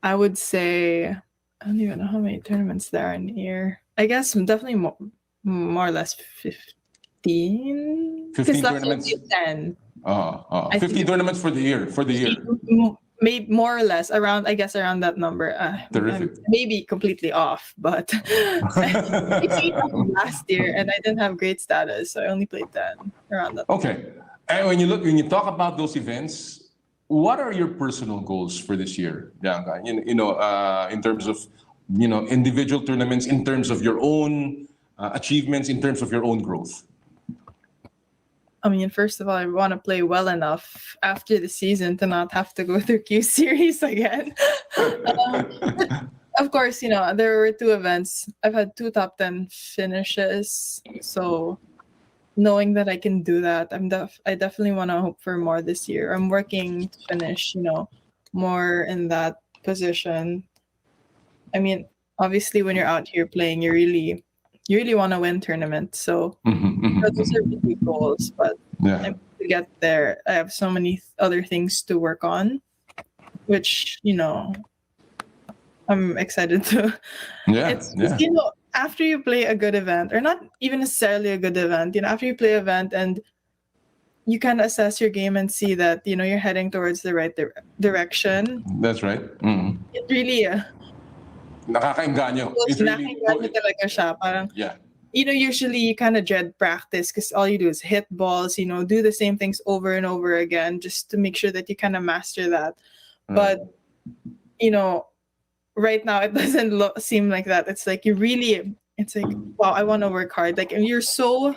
I would say I don't even know how many tournaments there are in here. I guess definitely more or less 15. 15 tournaments. 10. 50 tournaments for the year. Maybe more or less around that number. Terrific. Maybe completely off, but last year, and I didn't have great status, so I only played 10 around that. Okay, and when you talk about those events, what are your personal goals for this year, Bianca? In terms of individual tournaments, in terms of your own achievements, in terms of your own growth. I mean, first of all, I want to play well enough after the season to not have to go through Q series again. Of course, there were 2 events. I've had 2 top 10 finishes. So knowing that I can do that, I definitely want to hope for more this year. I'm working to finish, more in that position. I mean, obviously when you're out here playing, you really want to win tournaments. So those are really goals, but to get there, I have so many other things to work on, which, I'm excited to. After you play a good event, or not even necessarily a good event, after you play an event and you can assess your game and see that, you're heading towards the right direction. That's right. It really, nakakainganyo. Nakakainganyo talaga siya. Parang, usually you kind of dread practice because all you do is hit balls, do the same things over and over again just to make sure that you kind of master that. But, right now it doesn't seem like that. It's like it's like, wow, I want to work hard. Like, and you're so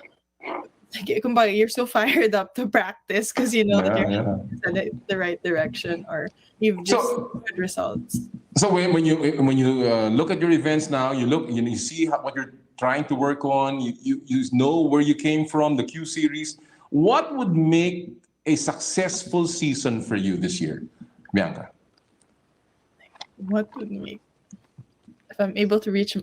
fired up to practice because you know that you're in the right direction or you've just good results. So when you look at your events now, you see what you're trying to work on. You know where you came from, the Q series. What would make a successful season for you this year, Bianca? What would make, if I'm able to reach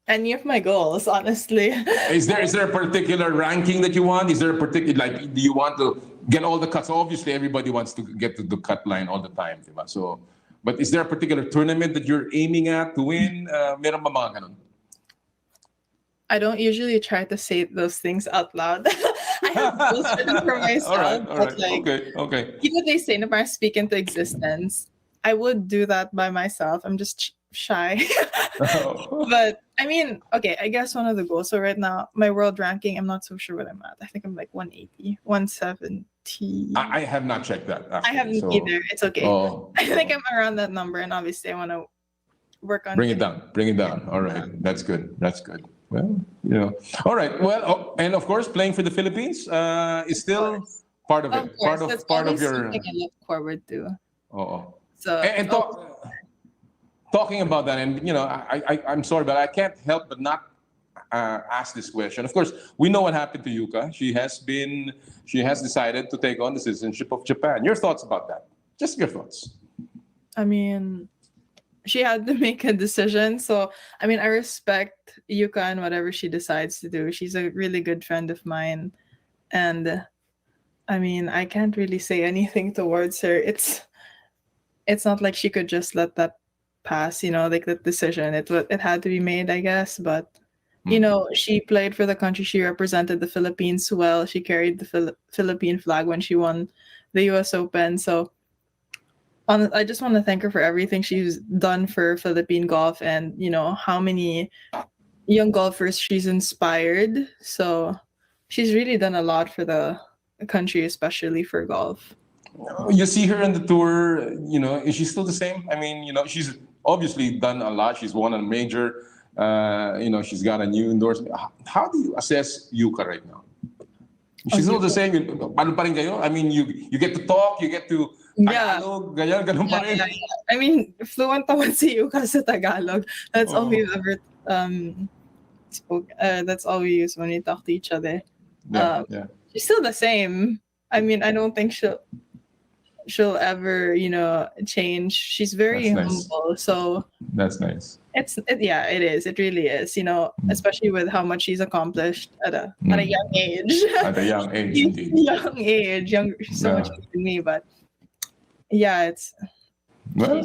any of my goals, honestly. Is there a particular ranking that you want? Is there a particular, do you want to get all the cuts? Obviously, everybody wants to get to the cut line all the time, diba? So, but is there a particular tournament that you're aiming at to win? Meron ba mga ganun? I don't usually try to say those things out loud. I have goals written for myself. All right. Okay. They say na parang speak into existence. I would do that by myself. I'm just shy. But I mean, okay, I guess one of the goals. So right now, my world ranking, I'm not so sure what I'm at. I think I'm like 180, 170. I have not checked that. Actually, I haven't either. It's okay. I think I'm around that number, and obviously I want to work on Bring it down. All right. That's good. Well, all right. Well, and of course, playing for the Philippines is still part of it. Part of your. Something I look forward to. So and talking about that, and I'm sorry, but I can't help but not ask this question. Of course, we know what happened to Yuka. She has decided to take on the citizenship of Japan. Your thoughts about that? Just your thoughts. I mean, she had to make a decision. So, I mean, I respect Yuka and whatever she decides to do. She's a really good friend of mine. And I mean, I can't really say anything towards her. It's not like she could just let that pass, like the decision. It had to be made, I guess. But, she played for the country. She represented the Philippines well. She carried the Philippine flag when she won the US Open. So, I just want to thank her for everything she's done for Philippine golf and, how many young golfers she's inspired. So she's really done a lot for the country, especially for golf. You see her on the tour, is she still the same? I mean, she's obviously done a lot. She's won a major, she's got a new endorsement. How do you assess Yuka right now? She's still the same. Paano pa rin kayo? I mean, you get to talk, you get to Tagalog, ganun pa rin. I mean, fluent naman si Yuka sa Tagalog. That's all we've ever spoke. That's all we use when we talk to each other. She's still the same. I mean, I don't think she'll ever, change. She's very humble. So that's nice. It is. It really is. Especially with how much she's accomplished at a young age. At a young age, indeed. Young age, younger, so much younger than me. But yeah, it's. Well,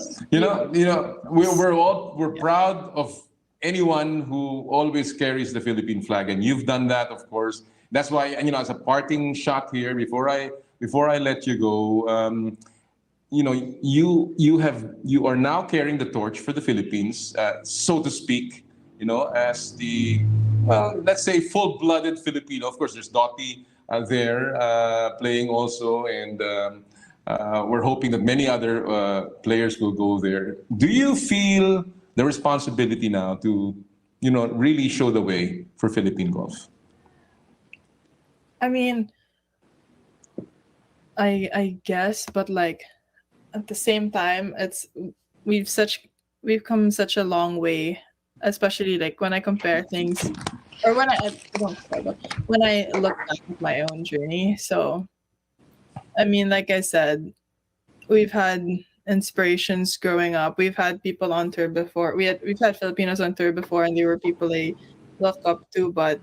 we're proud of anyone who always carries the Philippine flag, and you've done that, of course. That's why, as a parting shot here, before I before I let you go, you know, you are now carrying the torch for the Philippines, so to speak. You know, as the, well, let's say full-blooded Filipino. Of course, there's Dottie there playing also, and we're hoping that many other players will go there. Do you feel the responsibility now to, you know, really show the way for Philippine golf? I mean, I guess, but like at the same time, we've come such a long way, especially like when I compare things, or when I don't compare, but when I look back at my own journey. So, I mean, like I said, we've had inspirations growing up. We've had people on tour before. We've had Filipinos on tour before, and they were people I look up to. But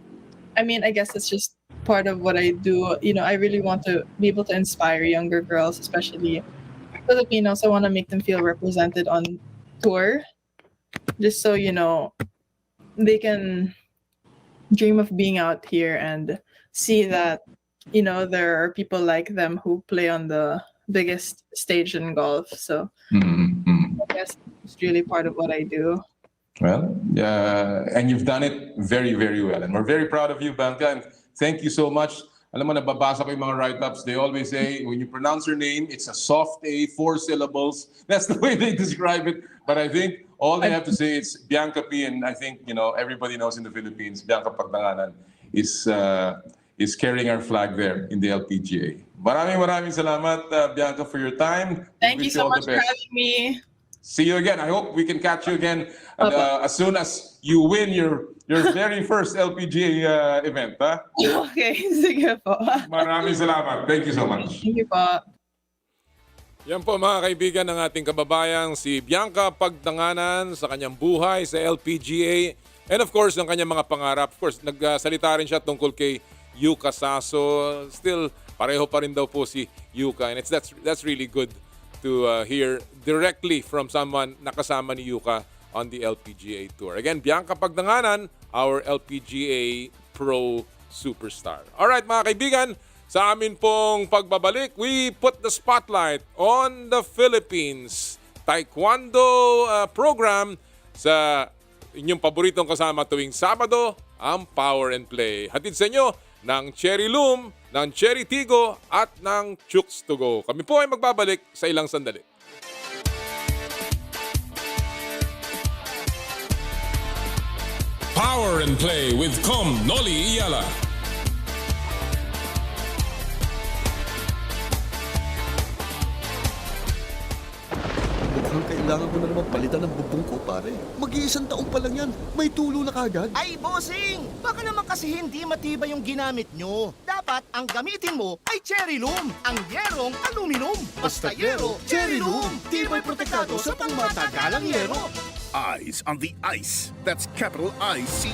I mean, I guess it's just part of what I do. You know, I really want to be able to inspire younger girls, especially Filipinos. I want to make them feel represented on tour, just so, you know, they can dream of being out here and see that, you know, there are people like them who play on the biggest stage in golf. So I guess it's really part of what I do. Well, and you've done it very, very well. And we're very proud of you, Bianca. And thank you so much. Alam mo, nababasa ko yung mga write-ups. They always say, when you pronounce your name, it's a soft A, 4 syllables. That's the way they describe it. But I think all they have to say is Bianca P. And I think, you know, everybody knows in the Philippines, Bianca Pagdanganan is carrying our flag there in the LPGA. Maraming salamat, Bianca, for your time. Thank you so much for having me. See you again. I hope we can catch you again as soon as you win your very first LPGA event. Huh? Okay, sige po. Maraming salamat. Thank you so much. Thank you po. Yan po mga kaibigan ng ating kababayang si Bianca Pagdanganan sa kanyang buhay sa LPGA and of course ng kanyang mga pangarap. Of course, nagsalita rin siya tungkol kay Yuka Saso. Still, pareho pa rin daw po si Yuka, and that's really good to hear directly from someone nakasama ni Yuka on the LPGA Tour. Again, Bianca Pagdanganan, our LPGA Pro Superstar. Alright mga kaibigan, sa amin pong pagbabalik, we put the spotlight on the Philippines Taekwondo program sa inyong paboritong kasama tuwing Sabado, ang Power and Play. Hatid sa inyo ng Cherry Loom, ng Cherry Tigo at ng Chooks to Go. Kami po ay magbabalik sa ilang sandali. Power and Play with Noli Iyala. Mukhang kailangan ko na naman palitan ng bubong ko, pare. Mag-iisang taong pa lang yan. May tulo na kagad. Ay, bossing! Baka naman kasi hindi matibay yung ginamit nyo. Dapat ang gamitin mo ay Cherry Loom, ang yerong aluminum. Basta yero, Cherry Loom. Tibay protektado sa pangmatagalang yero. Eyes on the ice. That's capital ICE,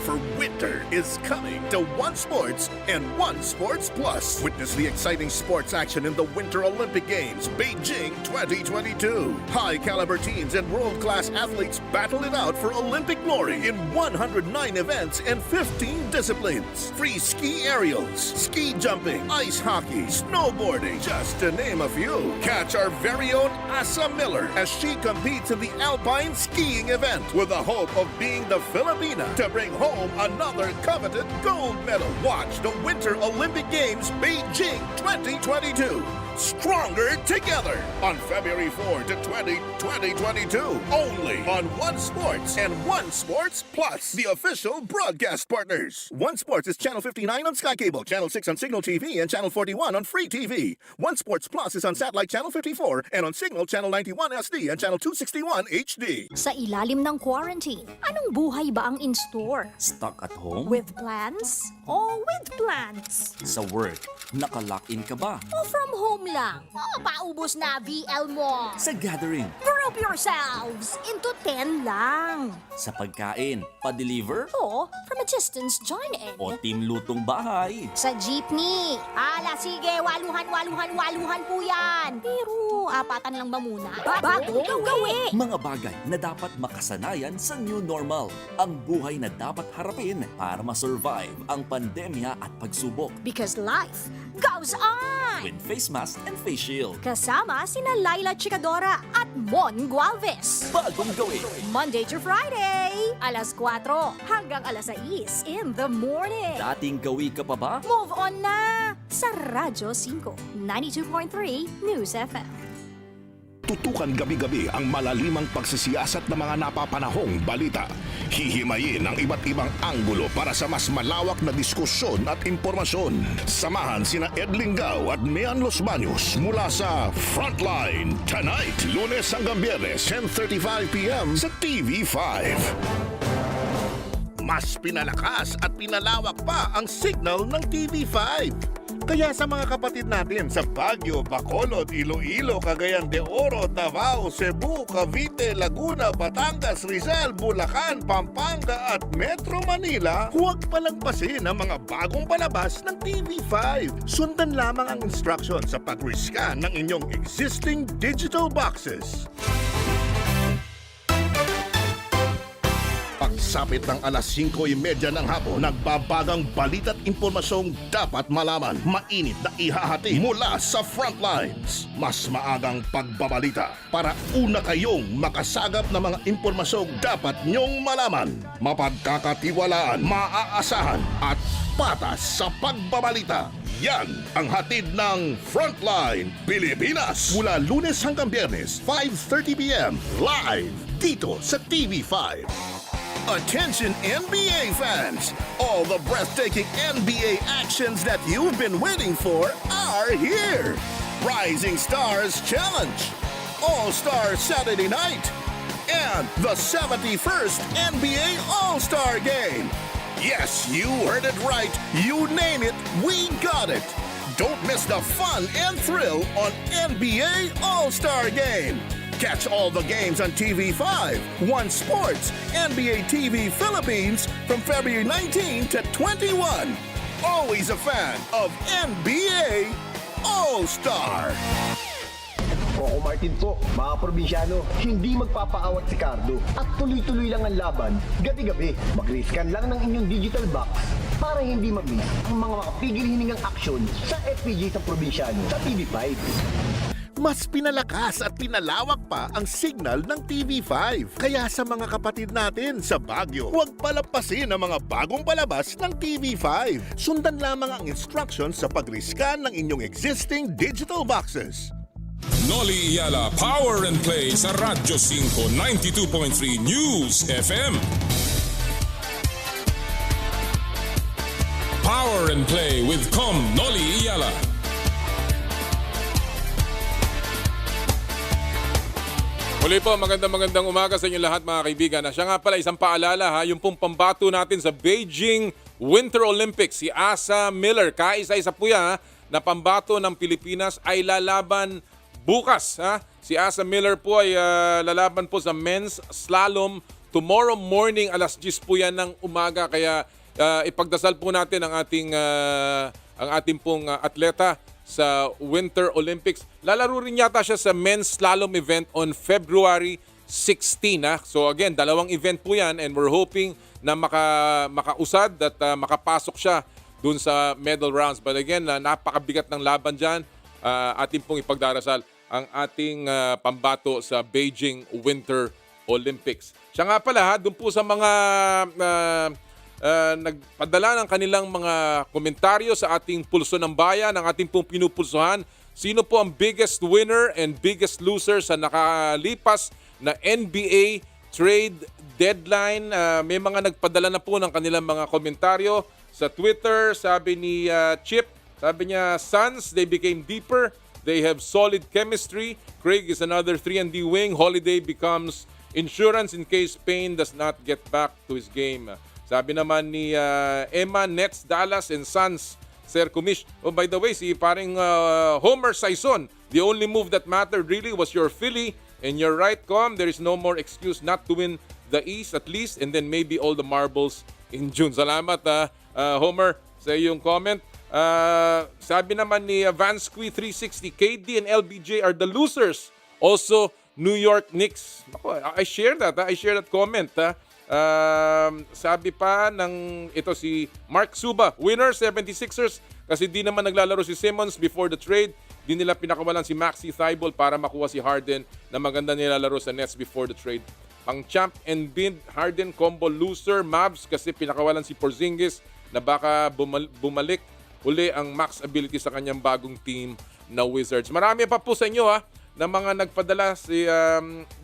for winter is coming to One Sports and One Sports Plus. Witness the exciting sports action in the Winter Olympic Games, Beijing 2022. High caliber teams and world-class athletes battle it out for Olympic glory in 109 events and 15 disciplines. Free ski aerials, ski jumping, ice hockey, snowboarding, just to name a few. Catch our very own Asa Miller as she competes in the Alpine skiing event with the hope of being the Filipina to bring home another coveted gold medal. Watch the Winter Olympic Games Beijing 2022. Stronger together on February 4 to 2022. Only on One Sports and One Sports Plus, the official broadcast partners. One Sports is Channel 59 on Sky Cable, Channel 6 on Signal TV, and Channel 41 on Free TV. One Sports Plus is on Satellite Channel 54 and on Signal Channel 91 SD and Channel 261 HD. Sa ilalim ng quarantine, anong buhay ba ang in-store? Stuck at home? With plans? O with plans? Sa work, naka-lock-in ka ba? O from home lang? O paubos na VL mo? Sa gathering? Group yourselves into 10 lang. Sa pagkain, pa-deliver? O from a distance join in? O team lutong bahay? Sa jeepney? Ala sige, waluhan po yan. Pero apatan lang ba muna? Bagong gawin! Mga bagay na dapat makasanayan sa new normal. Ang buhay na dapat harapin para ma-survive ang pandemya at pagsubok. Because life goes on! With face mask and face shield. Kasama sina Laila Chicadora at Mon Gualvez. Bagong gawin. Monday to Friday, alas 4 hanggang alas 6 in the morning. Dating gawi ka pa ba? Move on na sa Radyo 5, 92.3 News FM. Tutukan gabi-gabi ang malalimang pagsisiyasat ng mga napapanahong balita. Hihimayin ang iba't ibang anggulo para sa mas malawak na diskusyon at impormasyon. Samahan sina Ed Lingao at Mian Los Baños mula sa Frontline tonight, Lunes hanggang Biyernes, 10:35 p.m. sa TV5. Mas pinalakas at pinalawak pa ang signal ng TV5. Kaya sa mga kapatid natin sa Baguio, Bacolod, Iloilo, Cagayan de Oro, Davao, Cebu, Cavite, Laguna, Batangas, Rizal, Bulacan, Pampanga at Metro Manila, huwag palagpasin ang mga bagong palabas ng TV5. Sundan lamang ang instruction sa pag-rescan ng inyong existing digital boxes. Pagsapit ng alas 5:30 ng hapon, nagbabagang balita at impormasyong dapat malaman. Mainit na ihahati mula sa Frontlines. Mas maagang pagbabalita para una kayong makasagap ng mga impormasyong dapat nyong malaman. Mapagkakatiwalaan, maaasahan at patas sa pagbabalita. Yan ang hatid ng Frontline Pilipinas. Mula Lunes hanggang Biyernes, 5:30 p.m. live dito sa TV5. Attention NBA fans! All the breathtaking NBA actions that you've been waiting for are here! Rising Stars Challenge, All-Star Saturday Night, and the 71st NBA All-Star Game. Yes, you heard it right. You name it, we got it. Don't miss the fun and thrill on NBA All-Star Game. Catch all the games on TV5, One Sports, NBA TV Philippines from February 19 to 21. Always a fan of NBA All-Star. Coco Martin po, mga probinsyano, hindi magpapaawat si Cardo at tuloy-tuloy lang ang laban, gabi-gabi. Mag-riskan lang ng inyong digital box para hindi mag-miss ang mga makapigil hiningang aksyon sa FPG sa probinsyano sa TV5. Mas pinalakas at pinalawak pa ang signal ng TV5. Kaya sa mga kapatid natin sa Baguio, huwag palampasin ang mga bagong palabas ng TV5. Sundan lamang ang instructions sa pag-rescan ng inyong existing digital boxes. Noli Iyala Power and Play sa Radyo 5 92.3 News FM. Power and Play with Noli Iyala. Muli po, magandang umaga sa inyo lahat mga kaibigan. Siya nga pala, isang paalala ha, yung pong pambato natin sa Beijing Winter Olympics, si Asa Miller, kaisa-isa po yan na pambato ng Pilipinas ay lalaban bukas. Ha? Si Asa Miller po ay lalaban po sa men's slalom tomorrow morning, alas 10 po yan ng umaga. Kaya ipagdasal po natin ang ating pong atleta sa Winter Olympics. Lalaro rin yata siya sa men's slalom event on February 16. So again, dalawang event po yan and we're hoping na makausad at makapasok siya dun sa medal rounds. But again, napakabigat ng laban dyan. Ating pong ipagdarasal ang ating pambato sa Beijing Winter Olympics. Siya nga pala, dun po sa mga nagpadala ng kanilang mga komentaryo sa ating Pulso ng Bayan, ang ating pong pinupulsuhan. Sino po ang biggest winner and biggest loser sa nakalipas na NBA trade deadline? May mga nagpadala na po ng kanilang mga komentaryo sa Twitter. Sabi ni Chip, sabi niya, Suns, they became deeper. They have solid chemistry. Craig is another 3-and-D wing. Holiday becomes insurance in case Payne does not get back to his game. Sabi naman ni Emma, Nets, Dallas, and Suns, Sir Kumish. Oh, by the way, si paring Homer Saison, the only move that mattered really was your Philly. And you're right, Com, there is no more excuse not to win the East at least, and then maybe all the marbles in June. Salamat, Homer, sa iyong comment. Sabi naman ni Vansqui360, KD and LBJ are the losers. Also, New York Knicks. Ako, I share that. I share that comment. Sabi pa ng ito si Mark Suba, winner 76ers kasi di naman naglalaro si Simmons before the trade. Di nila pinakawalan si Maxi Thibault para makuha si Harden na maganda nilalaro sa Nets before the trade. Ang champ and bid Harden combo loser Mavs kasi pinakawalan si Porzingis na baka bumalik uli ang max ability sa kanyang bagong team na Wizards. Marami pa po sa inyo na mga nagpadala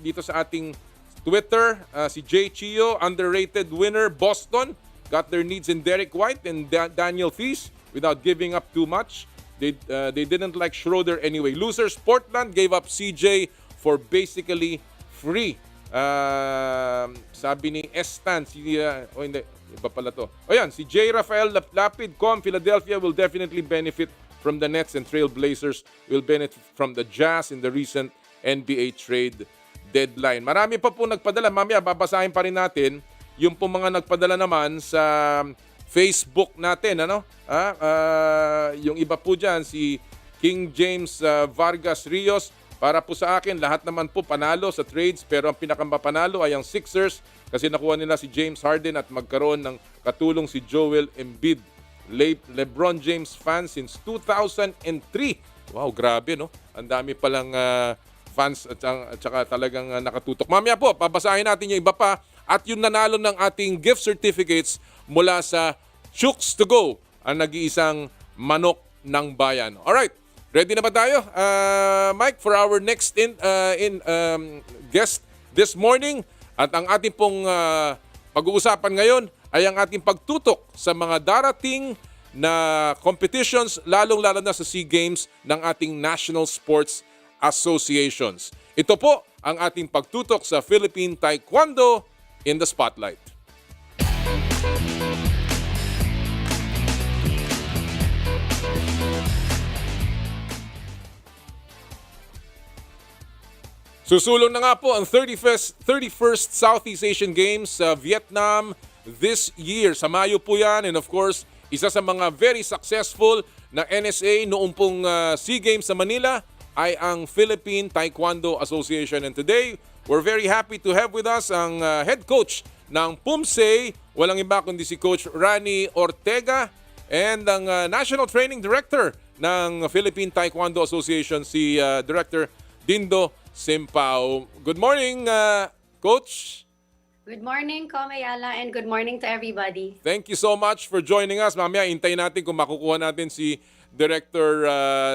dito sa ating Twitter. Si Jay Chio, underrated winner Boston, got their needs in Derek White and Daniel Theis without giving up too much. They didn't like Schroeder anyway. Losers, Portland gave up CJ for basically free. Sabi ni Estan, hindi, iba pala to. Si J. Rafael Lapid, Philadelphia will definitely benefit from the Nets and Trail Blazers will benefit from the Jazz in the recent NBA trade deadline. Marami pa po nagpadala. Mamaya, babasahin pa rin natin yung po mga nagpadala naman sa Facebook natin, yung iba po dyan, si King James Vargas Rios, para po sa akin, lahat naman po panalo sa trades, pero ang pinakamapanalo ay ang Sixers kasi nakuha nila si James Harden at magkaroon ng katulong si Joel Embiid. LeBron James fan since 2003. Wow, grabe, no? Ang dami palang fans at saka talagang nakatutok. Mamaya po, babasahin natin yung iba pa at yung nanalo ng ating gift certificates mula sa Chooks to Go, ang nag-iisang manok ng bayan. Alright, ready na ba tayo, Mike, for our next guest this morning? At ang ating pong pag-uusapan ngayon ay ang ating pagtutok sa mga darating na competitions, lalong-lalo na sa SEA Games ng ating National Sports Associations. Ito po ang ating pagtutok sa Philippine Taekwondo in the Spotlight. Susulong na nga po ang 31st Southeast Asian Games sa Vietnam this year. Sa Mayo po yan, and of course, isa sa mga very successful na NSA noong pong SEA Games sa Manila ay ang Philippine Taekwondo Association. And today, we're very happy to have with us ang head coach ng PUMSE, walang iba kundi si Coach Rani Ortega, and ang National Training Director ng Philippine Taekwondo Association, si Director Dindo Simpao. Good morning, Coach. Good morning, Komayala, and good morning to everybody. Thank you so much for joining us. Mamaya, hintayin natin kung makukuha natin si Director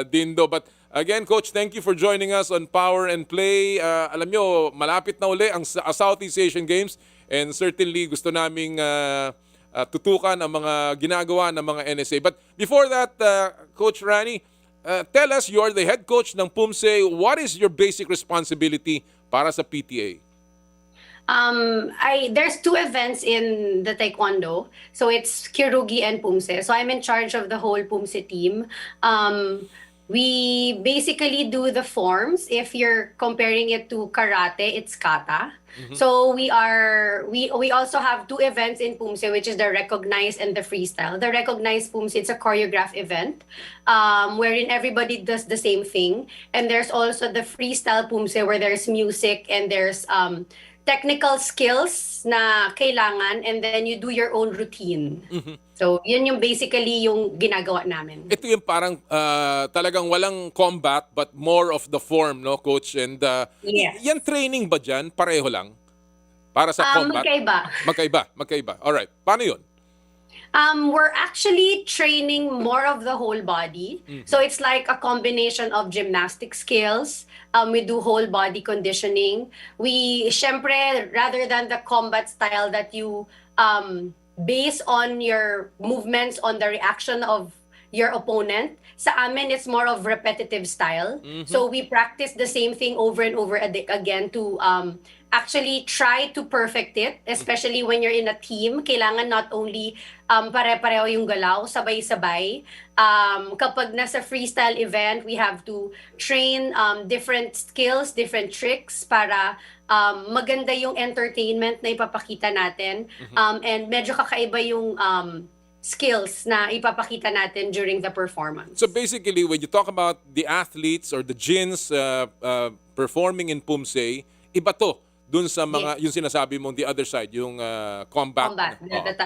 Dindo. But again, Coach, thank you for joining us on Power and Play. Alam nyo, malapit na uli ang Southeast Asian Games, and certainly gusto naming tutukan ang mga ginagawa ng mga NSA. But before that, Coach Rani, tell us, you are the head coach ng PUMSE. What is your basic responsibility para sa PTA? There's two events in the Taekwondo. So it's Kirugi and PUMSE. So I'm in charge of the whole PUMSE team. We basically do the forms. If you're comparing it to karate, it's kata. So we also have two events in PUMSE, which is the recognized and the freestyle. The recognized PUMSE, it's a choreographed event wherein everybody does the same thing. And there's also the freestyle PUMSE where there's music and there's technical skills na kailangan, and then you do your own routine. So, yun yung basically yung ginagawa namin. Ito yung parang talagang walang combat but more of the form, no, Coach? And yes. Yan training ba dyan? Pareho lang? Para sa combat? Magkaiba. Alright. Paano yun? We're actually training more of the whole body. So it's like a combination of gymnastic skills. We do whole body conditioning. We, syempre, rather than the combat style that you base on your movements on the reaction of your opponent, sa amin, it's more of repetitive style. So we practice the same thing over and over again to actually try to perfect it, especially when you're in a team. Kailangan not only pare-pareho yung galaw, sabay-sabay. Kapag nasa freestyle event, we have to train different skills, different tricks para maganda yung entertainment na ipapakita natin. And medyo kakaiba yung skills na ipapakita natin during the performance. So basically, when you talk about the athletes or the gins performing in PUMSE, iba to dun sa mga, yung sinasabi mong the other side, yung combat.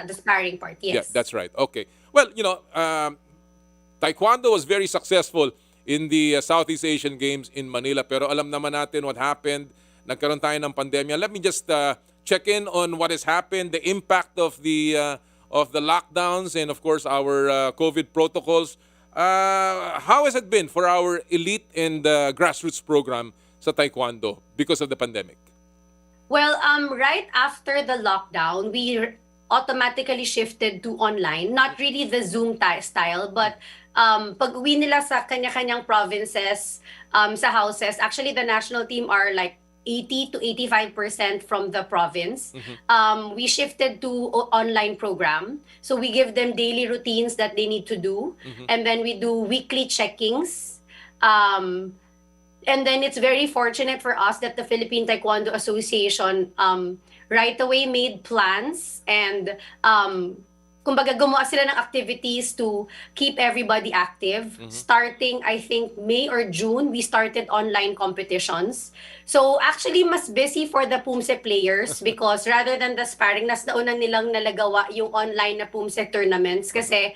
The sparring part, yes. Yeah, that's right. Okay. Well, you know, Taekwondo was very successful in the Southeast Asian Games in Manila. Pero alam naman natin what happened. Nagkaroon tayo ng pandemya. Let me just check in on what has happened, the impact of the lockdowns, and of course our COVID protocols. How has it been for our elite and grassroots program sa Taekwondo because of the pandemic? Well, right after the lockdown, we automatically shifted to online. Not really the Zoom style, but pag-uwi nila sa kanya-kanyang provinces, sa houses, actually the national team are like 80 to 85% from the province. We shifted to online program. So we give them daily routines that they need to do. And then we do weekly checkings. And then it's very fortunate for us that the Philippine Taekwondo Association right away made plans and kumbaga gumawa sila ng activities to keep everybody active. Starting, I think, May or June, we started online competitions. So actually, mas busy for the PUMSE players because rather than the sparring, nas nauna nilang nalagawa yung online na PUMSE tournaments kasi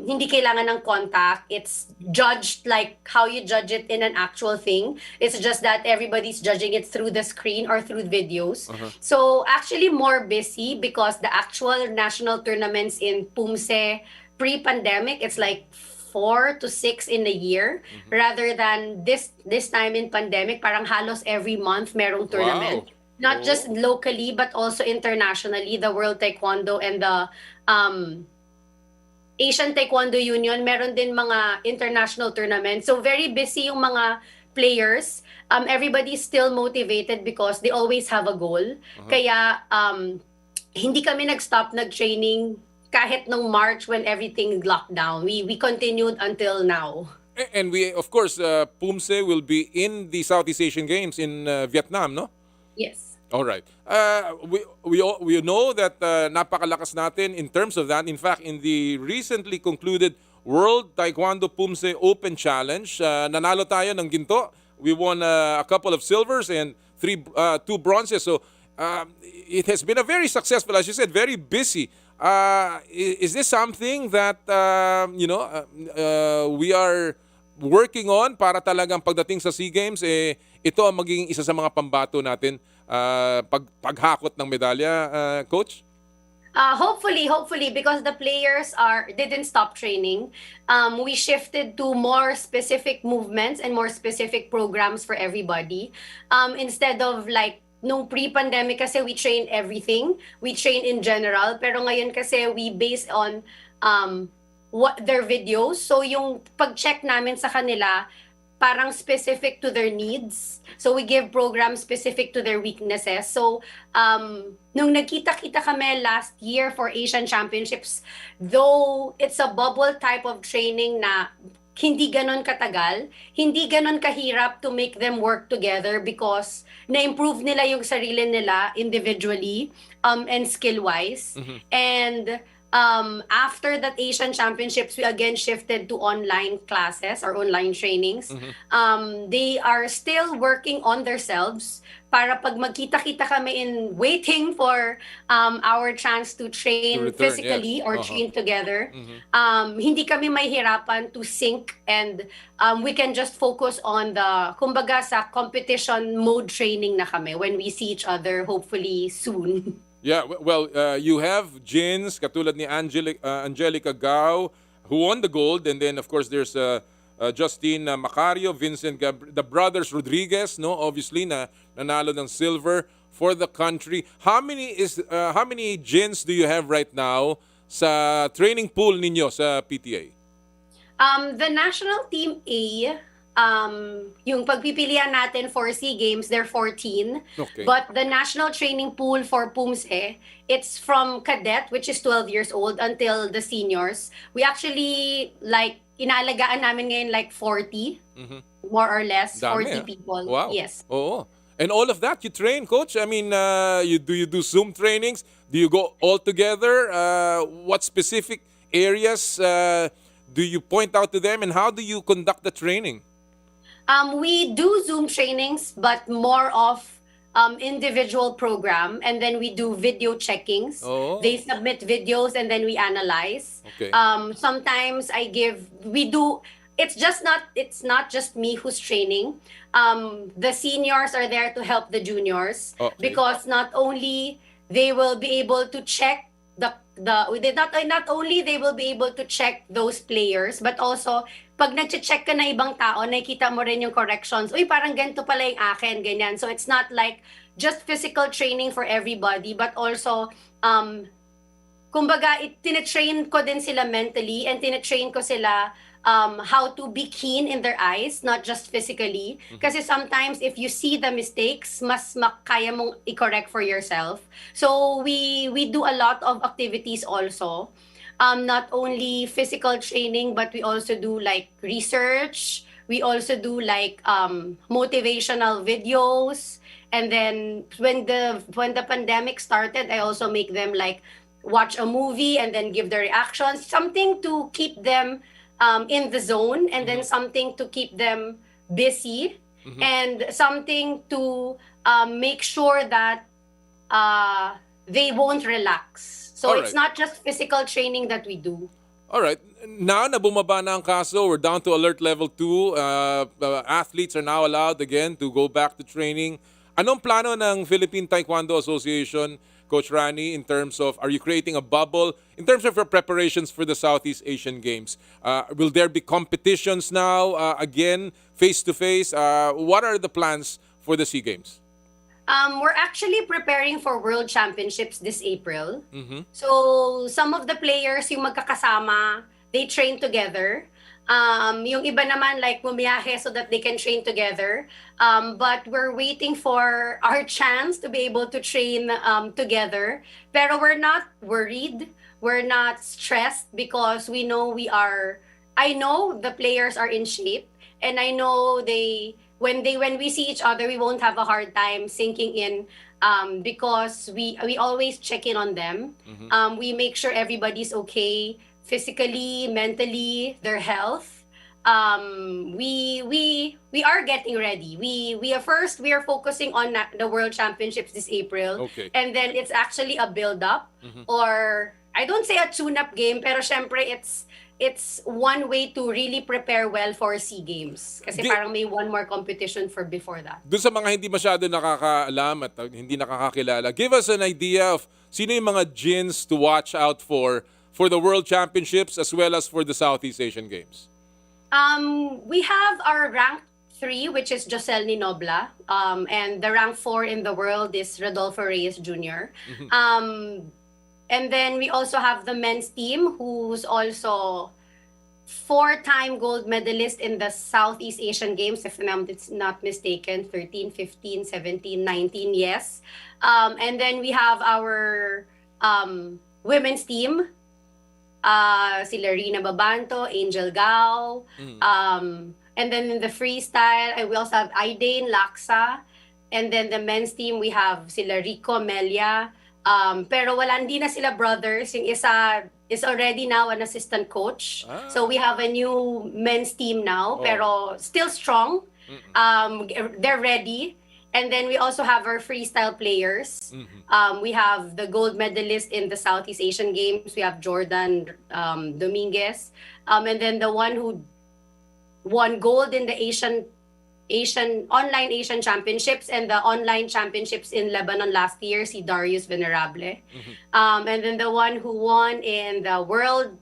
hindi kailangan ng contact. It's judged like how you judge it in an actual thing. It's just that everybody's judging it through the screen or through videos. So actually more busy because the actual national tournaments in PUMSE pre-pandemic, it's like 4 to 6 in a year. Rather than this time in pandemic, parang halos every month merong tournament. Not just locally, but also internationally. The World Taekwondo and the Asian Taekwondo Union, meron din mga international tournaments. So very busy yung mga players. Everybody's still motivated because they always have a goal. Kaya hindi kami nag-stop nag-training kahit nung March when everything locked down. We continued until now. And we, of course, PUMSE will be in the Southeast Asian Games in Vietnam, no? Yes. All right. We know that napakalakas natin in terms of that. In fact, in the recently concluded World Taekwondo PUMSE Open Challenge, nanalo tayo ng ginto. We won a couple of silvers and 2 bronzes. So it has been a very successful, as you said, very busy. Is this something that we are working on para talagang pagdating sa SEA Games, ito ang magiging isa sa mga pambato natin paghakot ng medalya, Coach? Hopefully, because the players didn't stop training. We shifted to more specific movements and more specific programs for everybody. Instead of like nung pre-pandemic kasi we train everything. We train in general. Pero ngayon kasi we base on what their videos. So yung pag-check namin sa kanila, parang specific to their needs. So we give programs specific to their weaknesses. So nung nagkita-kita kami last year for Asian Championships, though it's a bubble type of training na hindi ganon katagal, hindi ganon kahirap to make them work together because na-improve nila yung sarili nila individually and skill-wise. And after that Asian Championships, we again shifted to online classes or online trainings. They are still working on themselves para pag magkita-kita kami in waiting for our chance to train physically or train together. Hindi kami mahihirapan to sync and we can just focus on the, kumbaga sa competition mode training na kami when we see each other hopefully soon. Yeah, well, you have Jins, katulad ni Angelica Gao, who won the gold. And then, of course, there's Justine Macario, Vincent the brothers Rodriguez, no, obviously, na nanalo ng silver for the country. How many Jins do you have right now sa training pool ninyo sa PTA? The national team A, yung pagpipilian natin for SEA Games, they're 14. Okay. But the national training pool for PUMSE, it's from cadet, which is 12 years old, until the seniors. We actually, like, inaalagaan namin ngayon like 40, more or less, Dami, 40 people. Wow. Yes. Oo. And all of that you train, Coach? I mean, you do Zoom trainings? Do you go all together? What specific areas do you point out to them, and how do you conduct the training? We do Zoom trainings, but more of individual program, and then we do video checkings. Oh. They submit videos and then we analyze. Okay. Sometimes it's not just me who's training. The seniors are there to help the juniors, Okay. because not only they will be able to check not only they will be able to check those players, but also pag nagche-check ka na ibang tao, nakikita mo rin yung corrections. Uy, parang ganito pala yung akin, ganyan. So it's not like just physical training for everybody, but also kumbaga, tine-train ko din sila mentally, and tine-train ko sila how to be keen in their eyes, not just physically. Kasi sometimes if you see the mistakes, mas kaya mong i-correct for yourself. So we do a lot of activities also. Not only physical training, but we also do like research. We also do like motivational videos. And then when the pandemic started, I also make them like watch a movie and then give their reactions, something to keep them in the zone, and then something to keep them busy, and something to make sure that they won't relax. So All it's right. not just physical training that we do. All right. Now na bumaba na ang kaso, we're down to alert level 2. Athletes are now allowed again to go back to training. Anong plano ng Philippine Taekwondo Association, Coach Rani, in terms of, are you creating a bubble? In terms of your preparations for the Southeast Asian Games, will there be competitions now, again, face-to-face? What are the plans for the SEA Games? We're actually preparing for World Championships this April. So some of the players, yung magkakasama, they train together. Yung iba naman like bumiyahe so that they can train together. But we're waiting for our chance to be able to train together. Pero we're not worried. We're not stressed because we know I know the players are in shape, and I know when we see each other, we won't have a hard time sinking in, because we always check in on them. We make sure everybody's okay physically, mentally, their health. We are getting ready. We are focusing on the World Championships this April. Okay. And then it's actually a build-up, or I don't say a tune-up game, pero syempre it's one way to really prepare well for SEA Games. Kasi parang may one more competition for before that. Doon sa mga hindi masyado nakakaalam at hindi nakakakilala, give us an idea of sino yung mga gins to watch out for the World Championships as well as for the Southeast Asian Games. We have our rank 3, which is Josel Ninobla, and the rank 4 in the world is Rodolfo Reyes Jr. And then we also have the men's team, who's also 4-time gold medalist in the Southeast Asian Games, if I'm not mistaken, 13, 15, 17, 19, yes. And then we have our women's team, sila Rina Babanto, Angel Gao, and then in the freestyle, we also have Aidane Laksa, and then the men's team, we have sila Rico Melia, pero hindi na sila brothers. Yung isa is already now an assistant coach. So we have a new men's team now, pero still strong. They're ready. And then we also have our freestyle players. We have the gold medalist in the Southeast Asian Games. We have Jordan Dominguez. And then the one who won gold in the online Asian Championships and the online championships in Lebanon last year, si Darius Venerable. And then the one who won in the World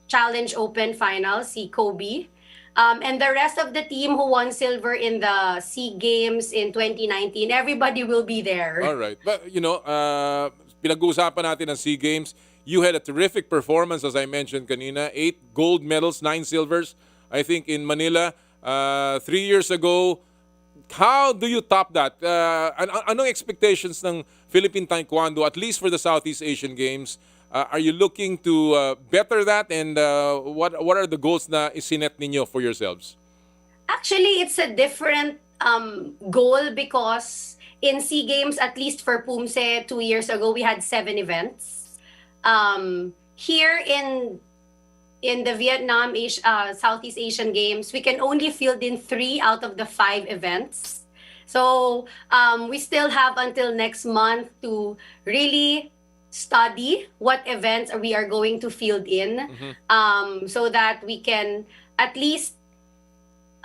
Challenge Open final, si Kobe. And the rest of the team who won silver in the SEA Games in 2019, everybody will be there. All right. But, pinag-uusapan natin ang SEA Games. You had a terrific performance, as I mentioned kanina. 8 gold medals, 9 silvers, I think, in Manila 3 years ago. How do you top that? Anong expectations ng Philippine Taekwondo, at least for the Southeast Asian Games? Are you looking to better that? And what are the goals na isinet ninyo for yourselves? Actually, it's a different goal because in SEA Games, at least for PUMSE 2 years ago, we had 7 events. here in the Vietnam Southeast Asian Games, we can only field in 3 out of the 5 events. So we still have until next month to really study what events we are going to field in, so that we can at least,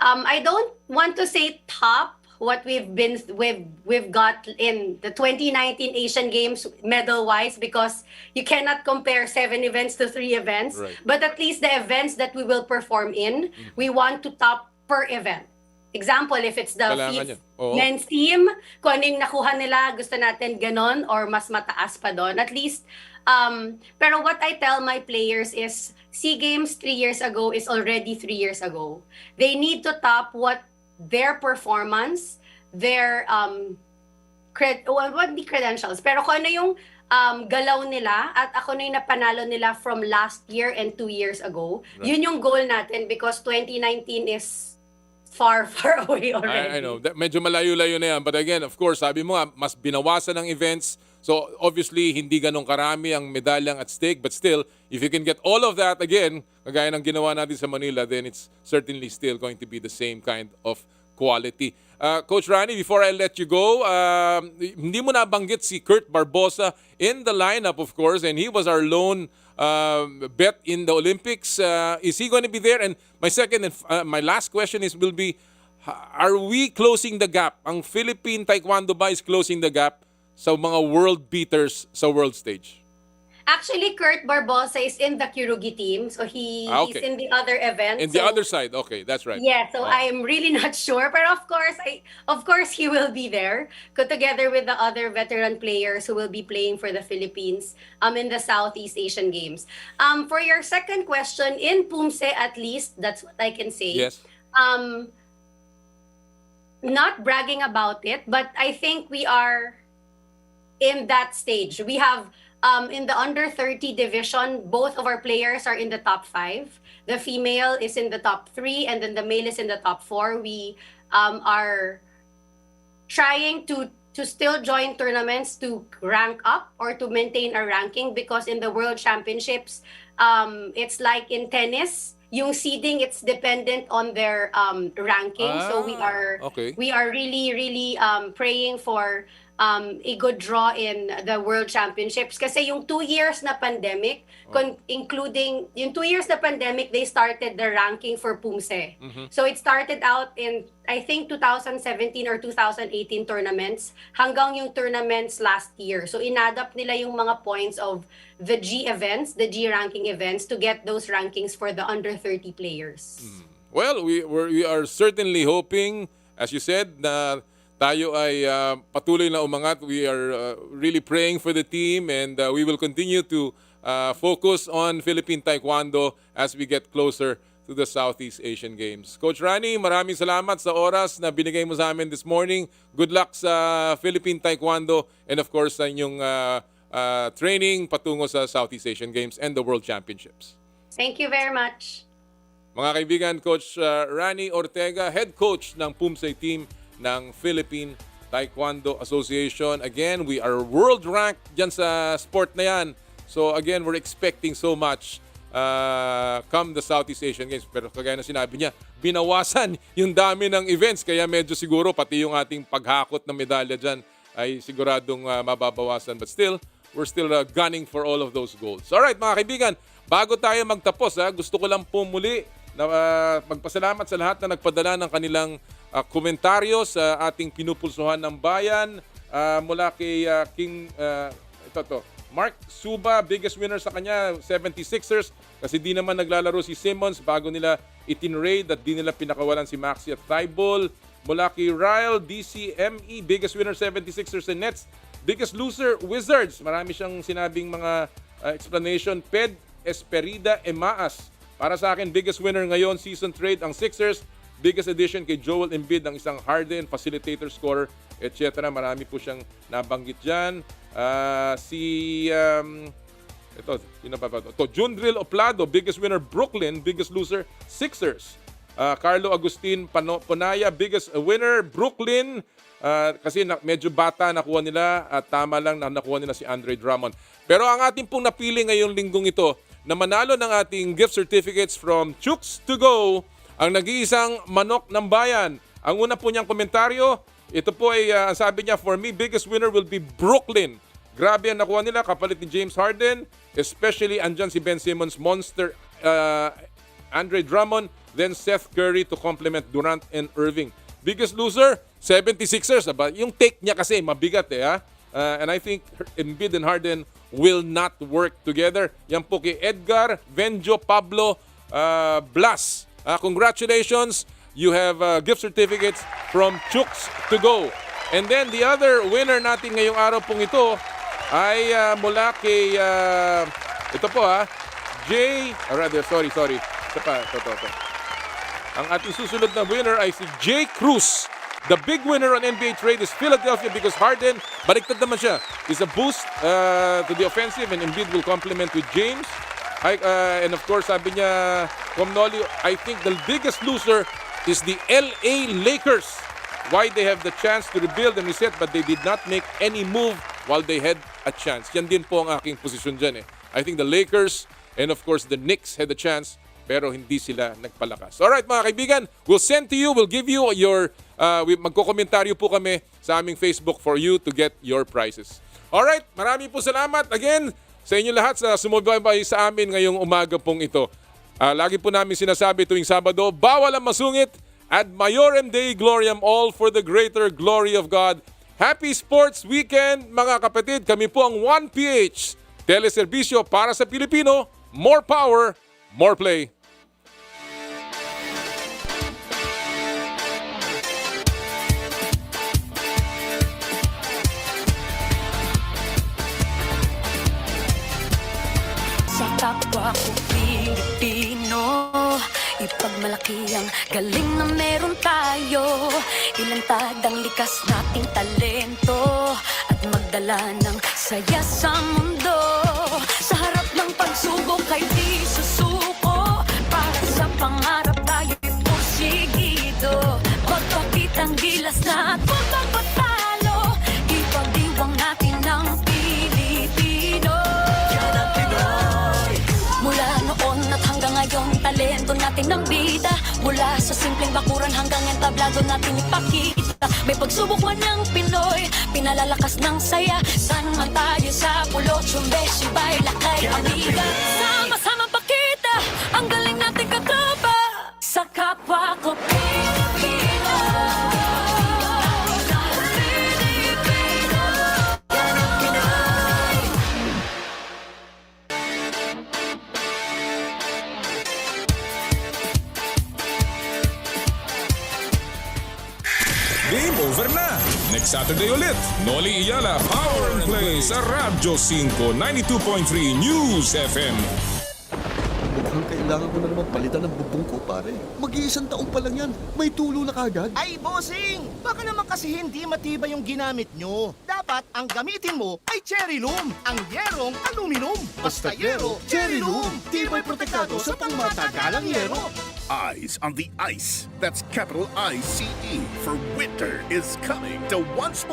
I don't want to say top what we've got in the 2019 Asian Games medal wise, because you cannot compare 7 events to 3 events, Right. but at least the events that we will perform in, we want to top per event. Example, if it's the Kailangan yan. Oo. men's team, kung ano yung nakuha nila, gusto natin ganon or mas mataas pa doon. At least, pero what I tell my players is, SEA Games 3 years ago is already 3 years ago. They need to top what their performance, their the credentials, pero kung ano yung galaw nila at ako na yung napanalo nila from last year and 2 years ago, Right. yun yung goal natin, because 2019 is far away already. I know. Medyo malayo-layo na yan. But again, of course, sabi mo nga, mas binawasan ng events. So obviously, hindi ganun karami ang medalyang at stake. But still, if you can get all of that again, kagaya ng ginawa natin sa Manila, then it's certainly still going to be the same kind of quality. Coach Rani, before I let you go, hindi mo nabanggit si Kurt Barbosa in the lineup, of course, and he was our lone bet in the Olympics. Is he going to be there? And my second and my last question will be, are we closing the gap? Ang Philippine Taekwondo ba is closing the gap sa mga world beaters sa world stage? Actually, Kurt Barbosa is in the Kirugi team, so he's in the other event. In the other side, okay, that's right. Yeah, so I'm really not sure, but of course he will be there, together with the other veteran players who will be playing for the Philippines in the Southeast Asian Games. For your second question, in Pumse at least, that's what I can say. Yes. Not bragging about it, but I think we are in that stage. We have in the under 30 division, both of our players are in the top 5. The female is in the top 3, and then the male is in the top 4. We are trying to still join tournaments to rank up or to maintain our ranking, because in the World Championships, it's like in tennis, yung seeding, it's dependent on their ranking. So we are really praying for a good draw in the World Championships. Kasi yung 2 years na pandemic, including yung 2 years na pandemic, they started the ranking for Pumse. So it started out in, I think, 2017 or 2018 tournaments, hanggang yung tournaments last year. So inadapt nila yung mga points of the G events, the G ranking events, to get those rankings for the under 30 players. Well, we are certainly hoping, as you said, na tayo ay patuloy na umangat. We are really praying for the team, and we will continue to focus on Philippine Taekwondo as we get closer to the Southeast Asian Games. Coach Rani, maraming salamat sa oras na binigay mo sa amin this morning. Good luck sa Philippine Taekwondo, and of course sa inyong training patungo sa Southeast Asian Games and the World Championships. Thank you very much. Mga kaibigan, Coach Rani Ortega, head coach ng Pumse team ng Philippine Taekwondo Association. Again, we are world ranked dyan sa sport na yan. So again, we're expecting so much come the Southeast Asian Games. Pero kagaya na sinabi niya, binawasan yung dami ng events. Kaya medyo siguro pati yung ating paghakot ng medalya dyan ay siguradong mababawasan. But still, we're still gunning for all of those goals. Alright mga kaibigan, bago tayo magtapos, gusto ko lang po muli na magpasalamat sa lahat na nagpadala ng kanilang komentaryo sa ating pinupulsuhan ng bayan, mula kay King Mark Suba, biggest winner sa kanya, 76ers, kasi di naman naglalaro si Simmons bago nila itinraid at di nila pinakawalan si Maxi at Thibault. Mula kay Ryle DCME, biggest winner 76ers and Nets, biggest loser Wizards. Marami siyang sinabing mga explanation. Ped Esperida Emaas, para sa akin biggest winner ngayon season trade ang Sixers. Biggest addition kay Joel Embiid, ang isang hardened facilitator, scorer, etc. Marami po siyang nabanggit dyan. Jundril Oplado, biggest winner Brooklyn, biggest loser Sixers. Carlo Agustin Ponaya, biggest winner. Brooklyn, kasi medyo bata nakuha nila at tama lang na nakuha nila si Andre Drummond. Pero ang ating pong napili ngayong linggong ito na manalo ng ating gift certificates from Chooks to Go, ang nag-iisang manok ng bayan. Ang una po niyang komentaryo, ito po ay sabi niya, for me, biggest winner will be Brooklyn. Grabe ang nakuha nila, kapalit ni James Harden, especially andyan si Ben Simmons, Monster, Andre Drummond, then Seth Curry to complement Durant and Irving. Biggest loser, 76ers. Yung take niya kasi mabigat and I think Embiid and Harden will not work together. Yan po kay Edgar, Venjo, Pablo, Blas. Congratulations, you have gift certificates from Chooks to Go. And then the other winner natin ngayong araw pong ito ay mula kay ito po sorry. Ito. Ang ating susunod na winner ay si Jay Cruz. The big winner on NBA trade is Philadelphia because Harden, baliktad naman siya, is a boost to the offensive and Embiid will complement with James. And of course, sabi niya, Noli, I think the biggest loser is the LA Lakers. Why they have the chance to rebuild and reset but they did not make any move while they had a chance. Yan din po ang aking posisyon dyan. I think the Lakers and of course the Knicks had a chance pero hindi sila nagpalakas. Alright mga kaibigan, we'll send to you, we'll give you your, magkokomentaryo po kami sa aming Facebook for you to get your prizes. Alright, maraming po salamat again sa inyo lahat sa sumubaybay sa amin ngayong umaga pong ito. Lagi po namin sinasabi tuwing Sabado, bawal ang masungit, ad maiorem Dei gloriam, all for the greater glory of God. Happy Sports Weekend mga kapatid, kami po ang 1PH, teleserbisyo para sa Pilipino, more power, more play. Sa kapwa ko Pilipino, ipagmalaki ang galing na meron tayo. Ilantad ang likas nating talento at magdala ng saya sa mundo. Sa harap ng pagsubok ay di susuko, para sa pangarap tayo'y porsigido. Magpakitang gilas na at huwag magpatalo, ipagdiwang natin ang Pilipino. Yan ang Pinoy. Mula noon at hanggang ngayon, talento natin ng bida. Mula sa simpleng bakuran hanggang entablado natin ipakita. May pagsubok man ng Pinoy, pinalalakas ng saya. San man tayo sa pulo, chumbeshi, baila kay amiga. Sama-sama pakita ang galing natin katropa. Sa kapwa ko Pilipino, yan ang Pinoy. Game over na! Next Saturday ulit, Noli Iyala Power and Play sa Radyo 5, 92.3 News FM. Mukhang kailangan ko na naman palitan ng bubong ko, pare. Mag-iisang taong pa lang yan. May tulo na kagad. Ay, bossing! Baka naman kasi hindi matibay yung ginamit nyo. Dapat ang gamitin mo ay cherry loom, ang yerong aluminum. Basta yero, cherry loom. Tibay protektado sa pangmatagalang yero. Eyes on the ice. That's capital ICE, for winter is coming to once more.